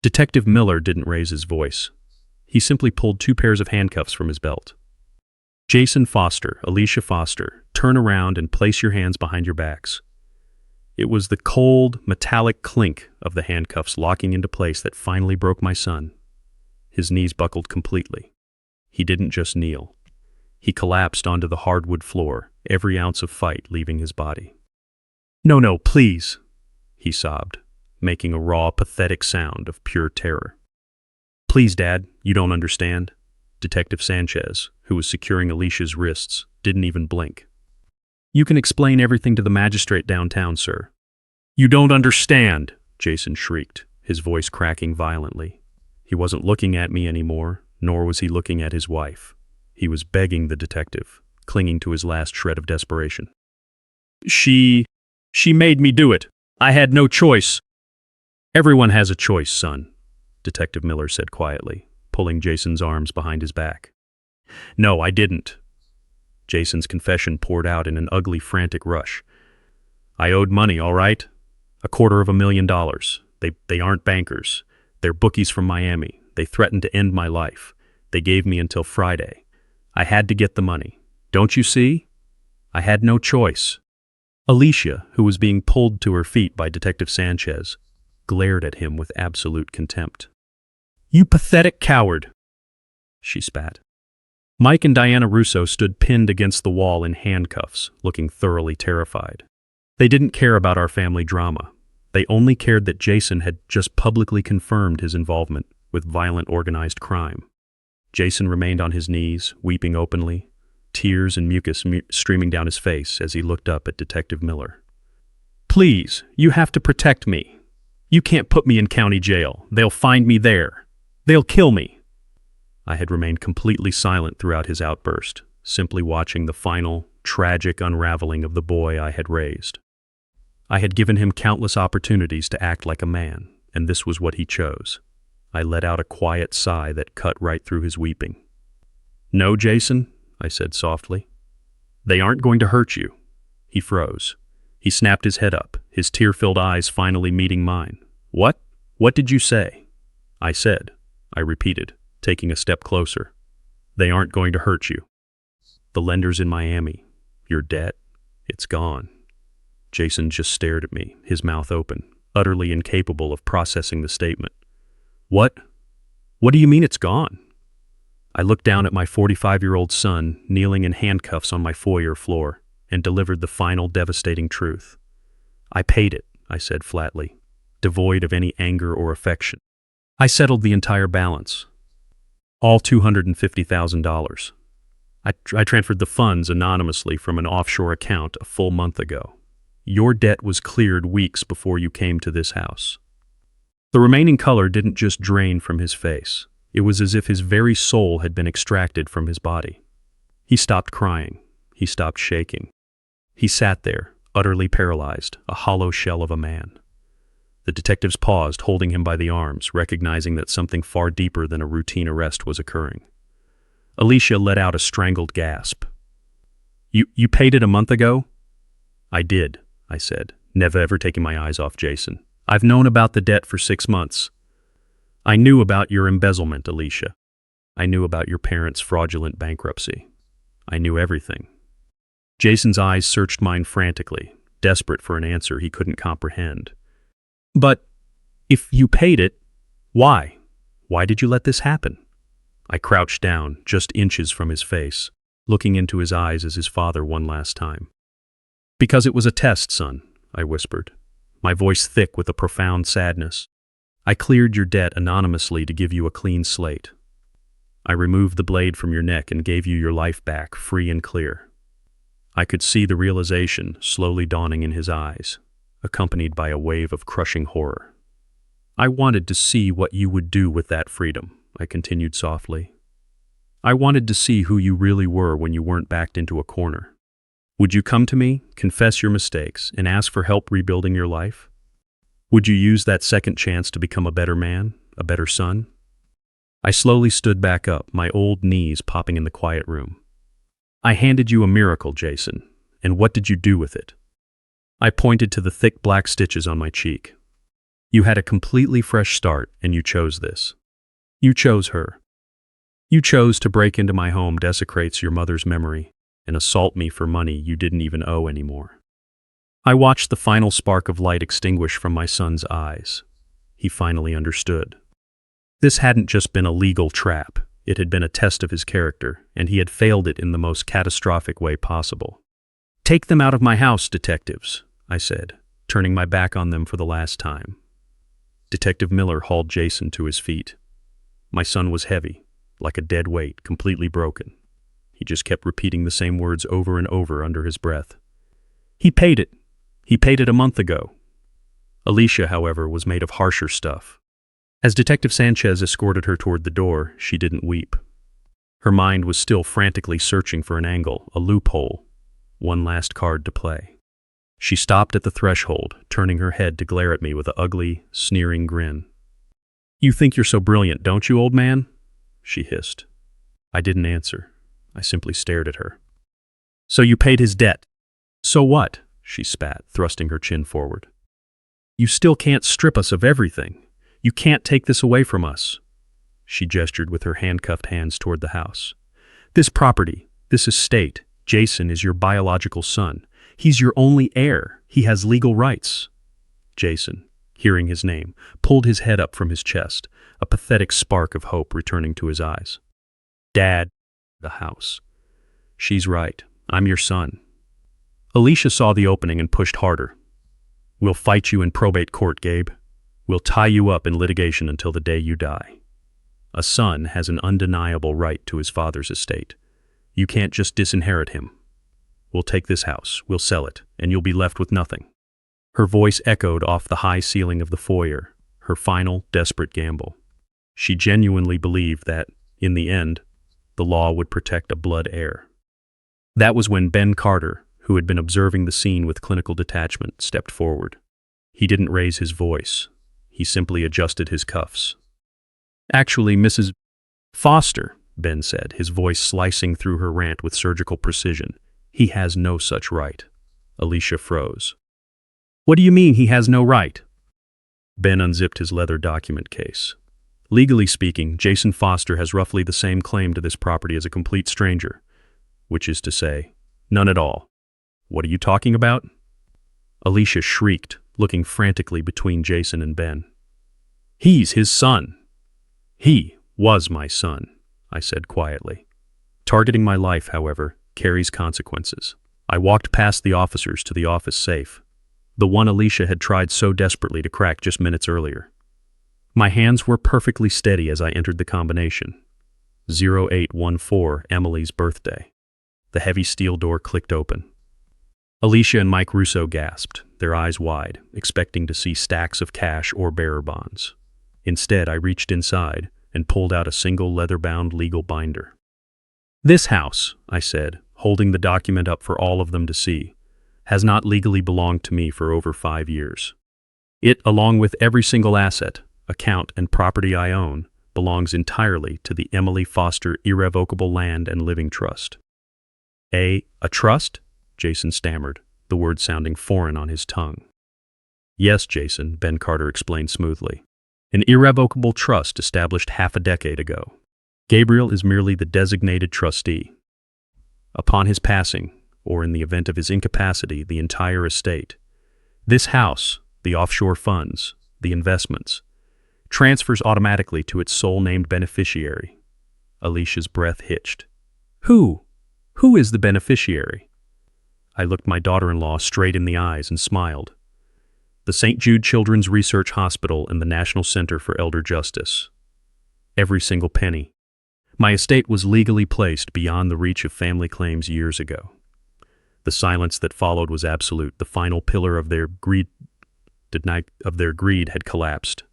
Detective Miller didn't raise his voice. He simply pulled 2 pairs of handcuffs from his belt. "Jason Foster, Alicia Foster, turn around and place your hands behind your backs." It was the cold, metallic clink of the handcuffs locking into place that finally broke my son. His knees buckled completely. He didn't just kneel. He collapsed onto the hardwood floor, every ounce of fight leaving his body. No, please," he sobbed, making a raw, pathetic sound of pure terror. "Please, Dad, you don't understand." Detective Sanchez, who was securing Alicia's wrists, didn't even blink. "You can explain everything to the magistrate downtown, sir." "You don't understand," Jason shrieked, his voice cracking violently. He wasn't looking at me anymore, nor was he looking at his wife. He was begging the detective, clinging to his last shred of desperation. She made me do it. I had no choice." "Everyone has a choice, son. Detective Miller said quietly, pulling Jason's arms behind his back. No, I didn't. Jason's confession poured out in an ugly, frantic rush. I owed money, all right? $250,000. They aren't bankers. They're bookies from Miami. They threatened to end my life. They gave me until Friday. I had to get the money. Don't you see? I had no choice. Alicia, who was being pulled to her feet by Detective Sanchez, glared at him with absolute contempt. You pathetic coward, she spat. Mike and Diana Russo stood pinned against the wall in handcuffs, looking thoroughly terrified. They didn't care about our family drama. They only cared that Jason had just publicly confirmed his involvement with violent organized crime. Jason remained on his knees, weeping openly, tears and mucus streaming down his face as he looked up at Detective Miller. Please, you have to protect me. You can't put me in county jail. They'll find me there. They'll kill me. I had remained completely silent throughout his outburst, simply watching the final, tragic unraveling of the boy I had raised. I had given him countless opportunities to act like a man, and this was what he chose. I let out a quiet sigh that cut right through his weeping. No, Jason, I said softly. They aren't going to hurt you. He froze. He snapped his head up, his tear-filled eyes finally meeting mine. What? What did you say? I said, I repeated, taking a step closer. They aren't going to hurt you. The lender's in Miami. Your debt, it's gone. Jason just stared at me, his mouth open, utterly incapable of processing the statement. What? What do you mean it's gone? I looked down at my 45-year-old son kneeling in handcuffs on my foyer floor and delivered the final devastating truth. I paid it, I said flatly, devoid of any anger or affection. I settled the entire balance. All $250,000. I transferred the funds anonymously from an offshore account a full month ago. Your debt was cleared weeks before you came to this house. The remaining color didn't just drain from his face. It was as if his very soul had been extracted from his body. He stopped crying. He stopped shaking. He sat there, utterly paralyzed, a hollow shell of a man. The detectives paused, holding him by the arms, recognizing that something far deeper than a routine arrest was occurring. Alicia let out a strangled gasp. You paid it a month ago? I did, I said, never ever taking my eyes off Jason. I've known about the debt for 6 months. I knew about your embezzlement, Alicia. I knew about your parents' fraudulent bankruptcy. I knew everything. Jason's eyes searched mine frantically, desperate for an answer he couldn't comprehend. But if you paid it, why? Why did you let this happen? I crouched down, just inches from his face, looking into his eyes as his father one last time. Because it was a test, son, I whispered, my voice thick with a profound sadness. I cleared your debt anonymously to give you a clean slate. I removed the blade from your neck and gave you your life back, free and clear. I could see the realization slowly dawning in his eyes, accompanied by a wave of crushing horror. I wanted to see what you would do with that freedom, I continued softly. I wanted to see who you really were when you weren't backed into a corner. Would you come to me, confess your mistakes, and ask for help rebuilding your life? Would you use that second chance to become a better man, a better son? I slowly stood back up, my old knees popping in the quiet room. I handed you a miracle, Jason, and what did you do with it? I pointed to the thick black stitches on my cheek. You had a completely fresh start, and you chose this. You chose her. You chose to break into my home, desecrates your mother's memory, and assault me for money you didn't even owe anymore. I watched the final spark of light extinguish from my son's eyes. He finally understood. This hadn't just been a legal trap. It had been a test of his character, and he had failed it in the most catastrophic way possible. Take them out of my house, detectives, I said, turning my back on them for the last time. Detective Miller hauled Jason to his feet. My son was heavy, like a dead weight, completely broken. He just kept repeating the same words over and over under his breath. He paid it. He paid it a month ago. Alicia, however, was made of harsher stuff. As Detective Sanchez escorted her toward the door, she didn't weep. Her mind was still frantically searching for an angle, a loophole, one last card to play. She stopped at the threshold, turning her head to glare at me with an ugly, sneering grin. You think you're so brilliant, don't you, old man? She hissed. I didn't answer. I simply stared at her. So you paid his debt. So what? She spat, thrusting her chin forward. You still can't strip us of everything. You can't take this away from us. She gestured with her handcuffed hands toward the house. This property, this estate, Jason is your biological son. He's your only heir. He has legal rights. Jason, hearing his name, pulled his head up from his chest, a pathetic spark of hope returning to his eyes. Dad, the house. She's right. I'm your son. Alicia saw the opening and pushed harder. We'll fight you in probate court, Gabe. We'll tie you up in litigation until the day you die. A son has an undeniable right to his father's estate. You can't just disinherit him. We'll take this house, we'll sell it, and you'll be left with nothing. Her voice echoed off the high ceiling of the foyer, her final, desperate gamble. She genuinely believed that, in the end, the law would protect a blood heir. That was when Ben Carter, who had been observing the scene with clinical detachment, stepped forward. He didn't raise his voice. He simply adjusted his cuffs. Actually, Mrs. Foster, Ben said, his voice slicing through her rant with surgical precision. He has no such right. Alicia froze. What do you mean he has no right? Ben unzipped his leather document case. Legally speaking, Jason Foster has roughly the same claim to this property as a complete stranger, which is to say, none at all. What are you talking about? Alicia shrieked, looking frantically between Jason and Ben. He's his son. He was my son, I said quietly. Targeting my life, however, carries consequences. I walked past the officers to the office safe, the one Alicia had tried so desperately to crack just minutes earlier. My hands were perfectly steady as I entered the combination. 0814, Emily's birthday. The heavy steel door clicked open. Alicia and Mike Russo gasped, their eyes wide, expecting to see stacks of cash or bearer bonds. Instead, I reached inside and pulled out a single leather-bound legal binder. This house, I said, holding the document up for all of them to see, has not legally belonged to me for over 5 years. It, along with every single asset, account, and property I own, belongs entirely to the Emily Foster Irrevocable Land and Living Trust. A trust? Jason stammered, the word sounding foreign on his tongue. Yes, Jason, Ben Carter explained smoothly. An irrevocable trust established half a decade ago. Gabriel is merely the designated trustee. Upon his passing, or in the event of his incapacity, the entire estate, this house, the offshore funds, the investments, transfers automatically to its sole named beneficiary. Alicia's breath hitched. Who? Who is the beneficiary? I looked my daughter-in-law straight in the eyes and smiled. The St. Jude Children's Research Hospital and the National Center for Elder Justice. Every single penny. My estate was legally placed beyond the reach of family claims years ago. The silence that followed was absolute. The final pillar of their greed had collapsed.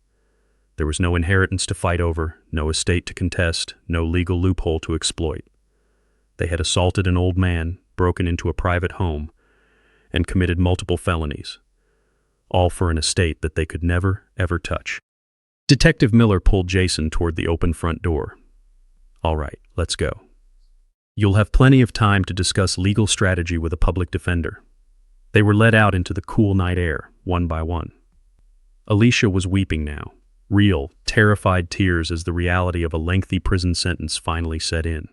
There was no inheritance to fight over, no estate to contest, no legal loophole to exploit. They had assaulted an old man, broken into a private home, and committed multiple felonies, all for an estate that they could never, ever touch. Detective Miller pulled Jason toward the open front door. All right, let's go. You'll have plenty of time to discuss legal strategy with a public defender. They were led out into the cool night air, one by one. Alicia was weeping now, real, terrified tears as the reality of a lengthy prison sentence finally set in.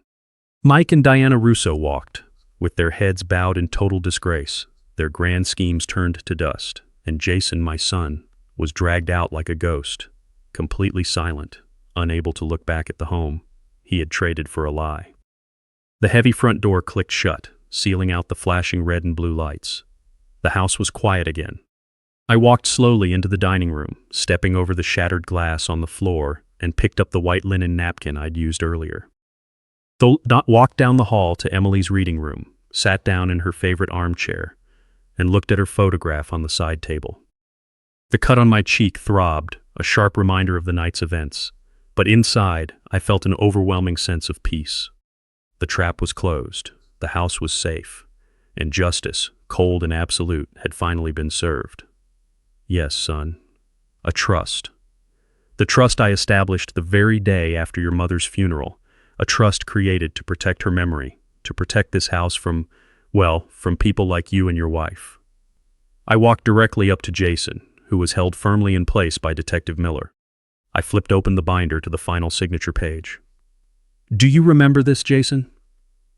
Mike and Diana Russo walked, with their heads bowed in total disgrace, their grand schemes turned to dust, and Jason, my son, was dragged out like a ghost, completely silent, unable to look back at the home he had traded for a lie. The heavy front door clicked shut, sealing out the flashing red and blue lights. The house was quiet again. I walked slowly into the dining room, stepping over the shattered glass on the floor, and picked up the white linen napkin I'd used earlier. Walked down the hall to Emily's reading room, sat down in her favorite armchair, and looked at her photograph on the side table. The cut on my cheek throbbed, a sharp reminder of the night's events, but inside I felt an overwhelming sense of peace. The trap was closed, the house was safe, and justice, cold and absolute, had finally been served. Yes, son, a trust. The trust I established the very day after your mother's funeral, a trust created to protect her memory, to protect this house from, well, from people like you and your wife. I walked directly up to Jason, who was held firmly in place by Detective Miller. I flipped open the binder to the final signature page. Do you remember this, Jason?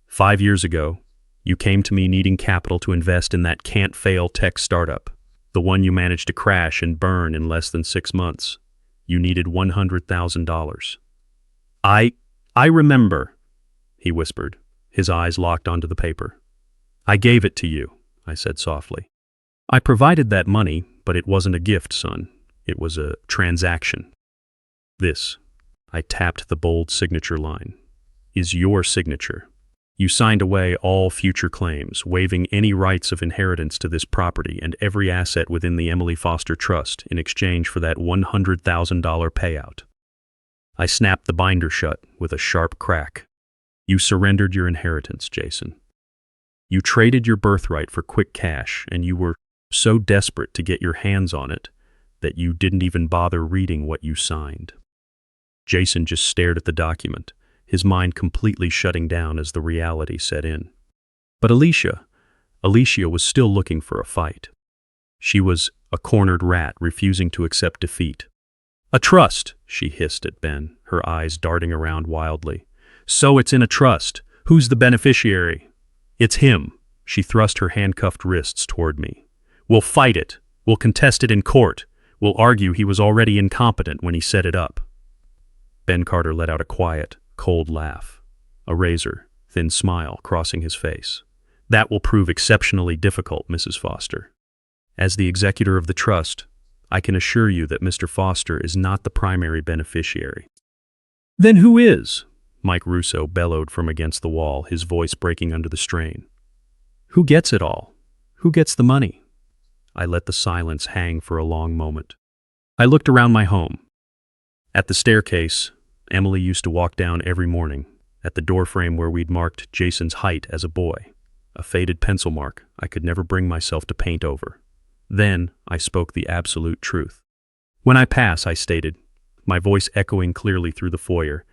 5 years ago, you came to me needing capital to invest in that can't-fail tech startup, the one you managed to crash and burn in less than 6 months. You needed $100,000. I remember, he whispered, his eyes locked onto the paper. I gave it to you, I said softly. I provided that money, but it wasn't a gift, son. It was a transaction. This, I tapped the bold signature line, is your signature. You signed away all future claims, waiving any rights of inheritance to this property and every asset within the Emily Foster Trust in exchange for that $100,000 payout. I snapped the binder shut with a sharp crack. You surrendered your inheritance, Jason. You traded your birthright for quick cash, and you were so desperate to get your hands on it that you didn't even bother reading what you signed. Jason just stared at the document, his mind completely shutting down as the reality set in. But Alicia was still looking for a fight. She was a cornered rat refusing to accept defeat. A trust, she hissed at Ben, her eyes darting around wildly. So it's in a trust. Who's the beneficiary? It's him. She thrust her handcuffed wrists toward me. We'll fight it. We'll contest it in court. We'll argue he was already incompetent when he set it up. Ben Carter let out a quiet, cold laugh, a razor-thin smile crossing his face. That will prove exceptionally difficult, Mrs. Foster. As the executor of the trust, I can assure you that Mr. Foster is not the primary beneficiary. Then who is? Mike Russo bellowed from against the wall, his voice breaking under the strain. Who gets it all? Who gets the money? I let the silence hang for a long moment. I looked around my home. At the staircase, Emily used to walk down every morning, at the doorframe where we'd marked Jason's height as a boy, a faded pencil mark I could never bring myself to paint over. Then I spoke the absolute truth. When I pass, I stated, my voice echoing clearly through the foyer,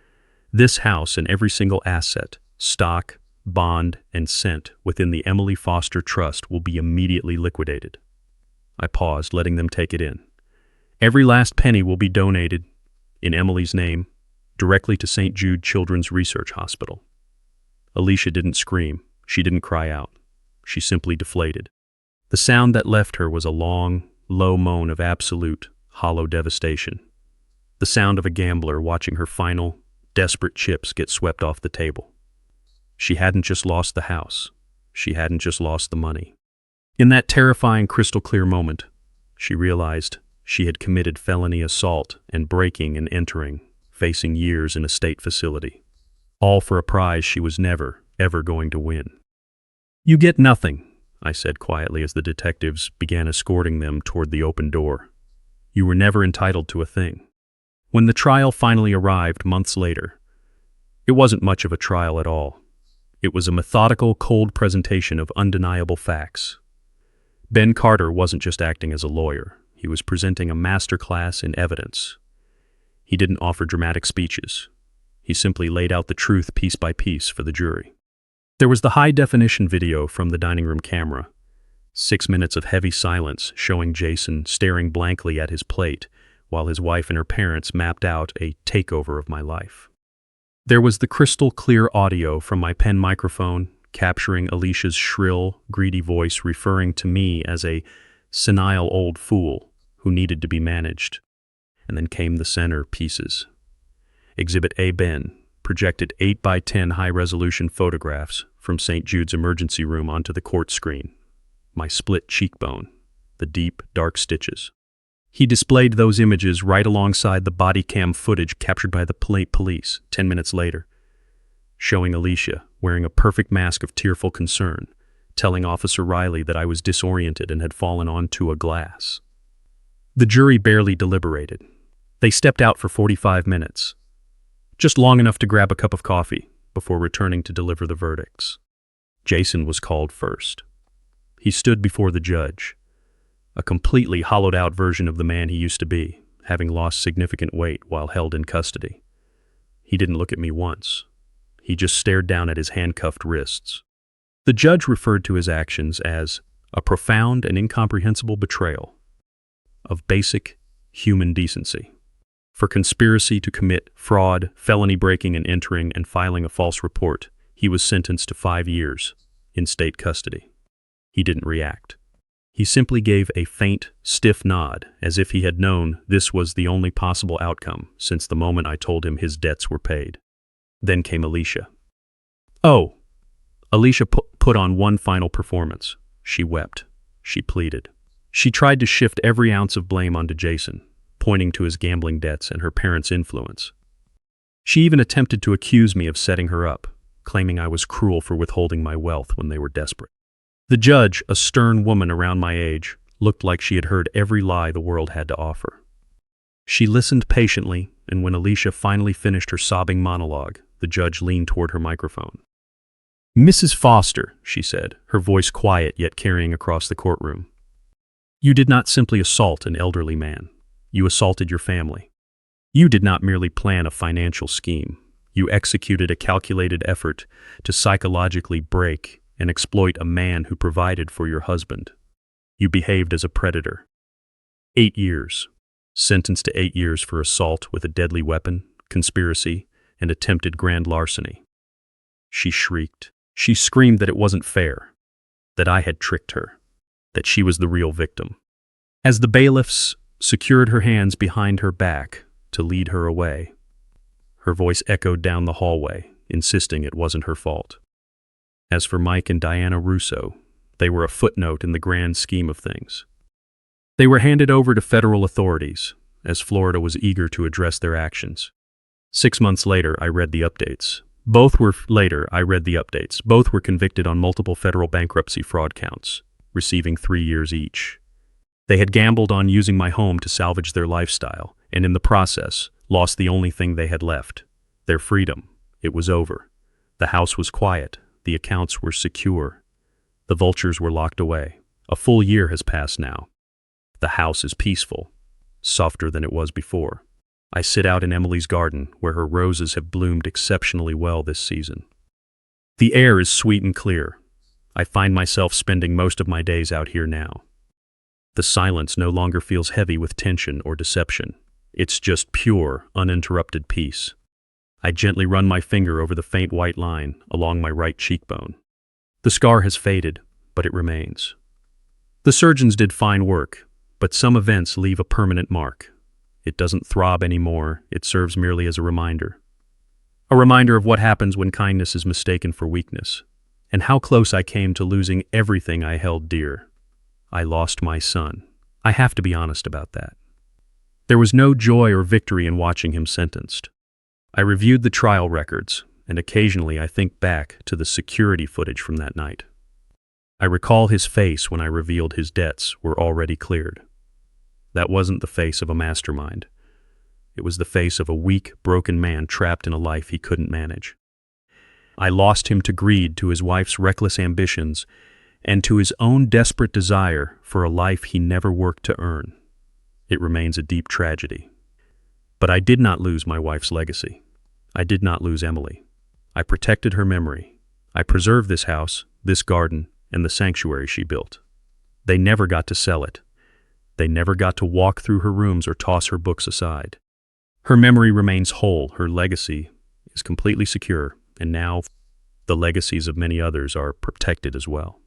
this house and every single asset, stock, bond, and cent within the Emily Foster Trust will be immediately liquidated. I paused, letting them take it in. Every last penny will be donated, in Emily's name, directly to St. Jude Children's Research Hospital. Alicia didn't scream. She didn't cry out. She simply deflated. The sound that left her was a long, low moan of absolute, hollow devastation. The sound of a gambler watching her final, desperate chips get swept off the table. She hadn't just lost the house. She hadn't just lost the money. In that terrifying, crystal-clear moment, she realized she had committed felony assault and breaking and entering, facing years in a state facility. All for a prize she was never, ever going to win. You get nothing, I said quietly as the detectives began escorting them toward the open door. You were never entitled to a thing. When the trial finally arrived months later, it wasn't much of a trial at all. It was a methodical, cold presentation of undeniable facts. Ben Carter wasn't just acting as a lawyer. He was presenting a masterclass in evidence. He didn't offer dramatic speeches. He simply laid out the truth piece by piece for the jury. There was the high-definition video from the dining room camera, 6 minutes of heavy silence showing Jason staring blankly at his plate while his wife and her parents mapped out a takeover of my life. There was the crystal-clear audio from my pen microphone, capturing Alicia's shrill, greedy voice referring to me as a senile old fool who needed to be managed. And then came the center pieces. Exhibit A Ben projected 8x10 high-resolution photographs from St. Jude's emergency room onto the court screen. My split cheekbone, the deep, dark stitches. He displayed those images right alongside the body cam footage captured by the police 10 minutes later, showing Alicia wearing a perfect mask of tearful concern, telling Officer Riley that I was disoriented and had fallen onto a glass. The jury barely deliberated. They stepped out for 45 minutes, just long enough to grab a cup of coffee before returning to deliver the verdicts. Jason was called first. He stood before the judge, a completely hollowed-out version of the man he used to be, having lost significant weight while held in custody. He didn't look at me once. He just stared down at his handcuffed wrists. The judge referred to his actions as a profound and incomprehensible betrayal of basic human decency. For conspiracy to commit fraud, felony breaking and entering, and filing a false report, he was sentenced to 5 years in state custody. He didn't react. He simply gave a faint, stiff nod, as if he had known this was the only possible outcome since the moment I told him his debts were paid. Then came Alicia. Oh, Alicia put on one final performance. She wept. She pleaded. She tried to shift every ounce of blame onto Jason, pointing to his gambling debts and her parents' influence. She even attempted to accuse me of setting her up, claiming I was cruel for withholding my wealth when they were desperate. The judge, a stern woman around my age, looked like she had heard every lie the world had to offer. She listened patiently, and when Alicia finally finished her sobbing monologue, the judge leaned toward her microphone. "Mrs. Foster," she said, her voice quiet yet carrying across the courtroom. "You did not simply assault an elderly man. You assaulted your family. You did not merely plan a financial scheme. You executed a calculated effort to psychologically break and exploit a man who provided for your husband. You behaved as a predator. 8 years. Sentenced to 8 years for assault with a deadly weapon, conspiracy, and attempted grand larceny." She shrieked. She screamed that it wasn't fair, that I had tricked her, that she was the real victim. As the bailiffs secured her hands behind her back to lead her away, her voice echoed down the hallway, insisting it wasn't her fault. As for Mike and Diana Russo, they were a footnote in the grand scheme of things. They were handed over to federal authorities, as Florida was eager to address their actions. 6 months later, I read the updates. Both were convicted on multiple federal bankruptcy fraud counts, receiving 3 years each. They had gambled on using my home to salvage their lifestyle, and in the process, lost the only thing they had left, their freedom. It was over. The house was quiet. The accounts were secure. The vultures were locked away. A full year has passed now. The house is peaceful, softer than it was before. I sit out in Emily's garden, where her roses have bloomed exceptionally well this season. The air is sweet and clear. I find myself spending most of my days out here now. The silence no longer feels heavy with tension or deception. It's just pure, uninterrupted peace. I gently run my finger over the faint white line along my right cheekbone. The scar has faded, but it remains. The surgeons did fine work, but some events leave a permanent mark. It doesn't throb anymore, it serves merely as a reminder. A reminder of what happens when kindness is mistaken for weakness, and how close I came to losing everything I held dear. I lost my son. I have to be honest about that. There was no joy or victory in watching him sentenced. I reviewed the trial records, and occasionally I think back to the security footage from that night. I recall his face when I revealed his debts were already cleared. That wasn't the face of a mastermind. It was the face of a weak, broken man trapped in a life he couldn't manage. I lost him to greed, to his wife's reckless ambitions, and to his own desperate desire for a life he never worked to earn. It remains a deep tragedy. But I did not lose my wife's legacy. I did not lose Emily. I protected her memory. I preserved this house, this garden, and the sanctuary she built. They never got to sell it. They never got to walk through her rooms or toss her books aside. Her memory remains whole, her legacy is completely secure, and now the legacies of many others are protected as well.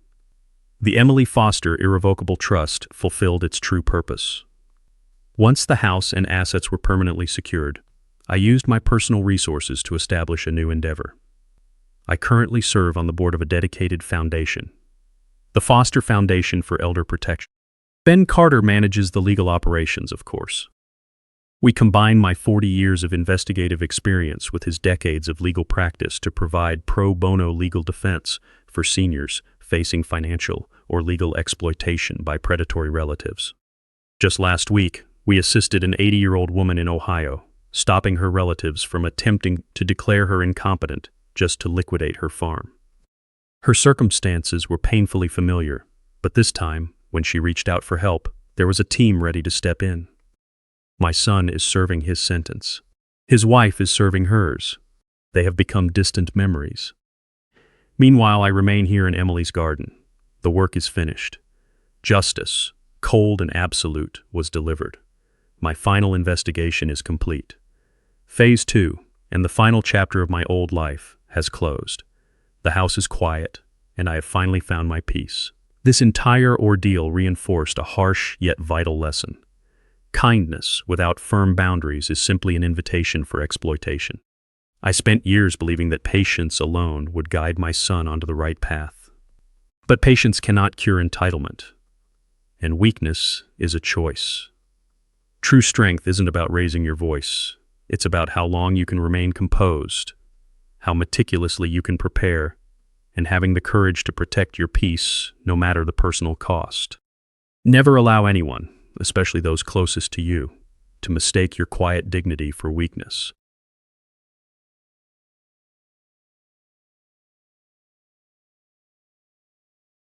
The Emily Foster Irrevocable Trust fulfilled its true purpose. Once the house and assets were permanently secured, I used my personal resources to establish a new endeavor. I currently serve on the board of a dedicated foundation, the Foster Foundation for Elder Protection. Ben Carter manages the legal operations, of course. We combine my 40 years of investigative experience with his decades of legal practice to provide pro bono legal defense for seniors facing financial or legal exploitation by predatory relatives. Just last week, we assisted an 80-year-old woman in Ohio, stopping her relatives from attempting to declare her incompetent just to liquidate her farm. Her circumstances were painfully familiar, but this time, when she reached out for help, there was a team ready to step in. My son is serving his sentence. His wife is serving hers. They have become distant memories. Meanwhile, I remain here in Emily's garden. The work is finished. Justice, cold and absolute, was delivered. My final investigation is complete. Phase 2, and the final chapter of my old life, has closed. The house is quiet, and I have finally found my peace. This entire ordeal reinforced a harsh yet vital lesson. Kindness without firm boundaries is simply an invitation for exploitation. I spent years believing that patience alone would guide my son onto the right path. But patience cannot cure entitlement, and weakness is a choice. True strength isn't about raising your voice. It's about how long you can remain composed, how meticulously you can prepare, and having the courage to protect your peace no matter the personal cost. Never allow anyone, especially those closest to you, to mistake your quiet dignity for weakness.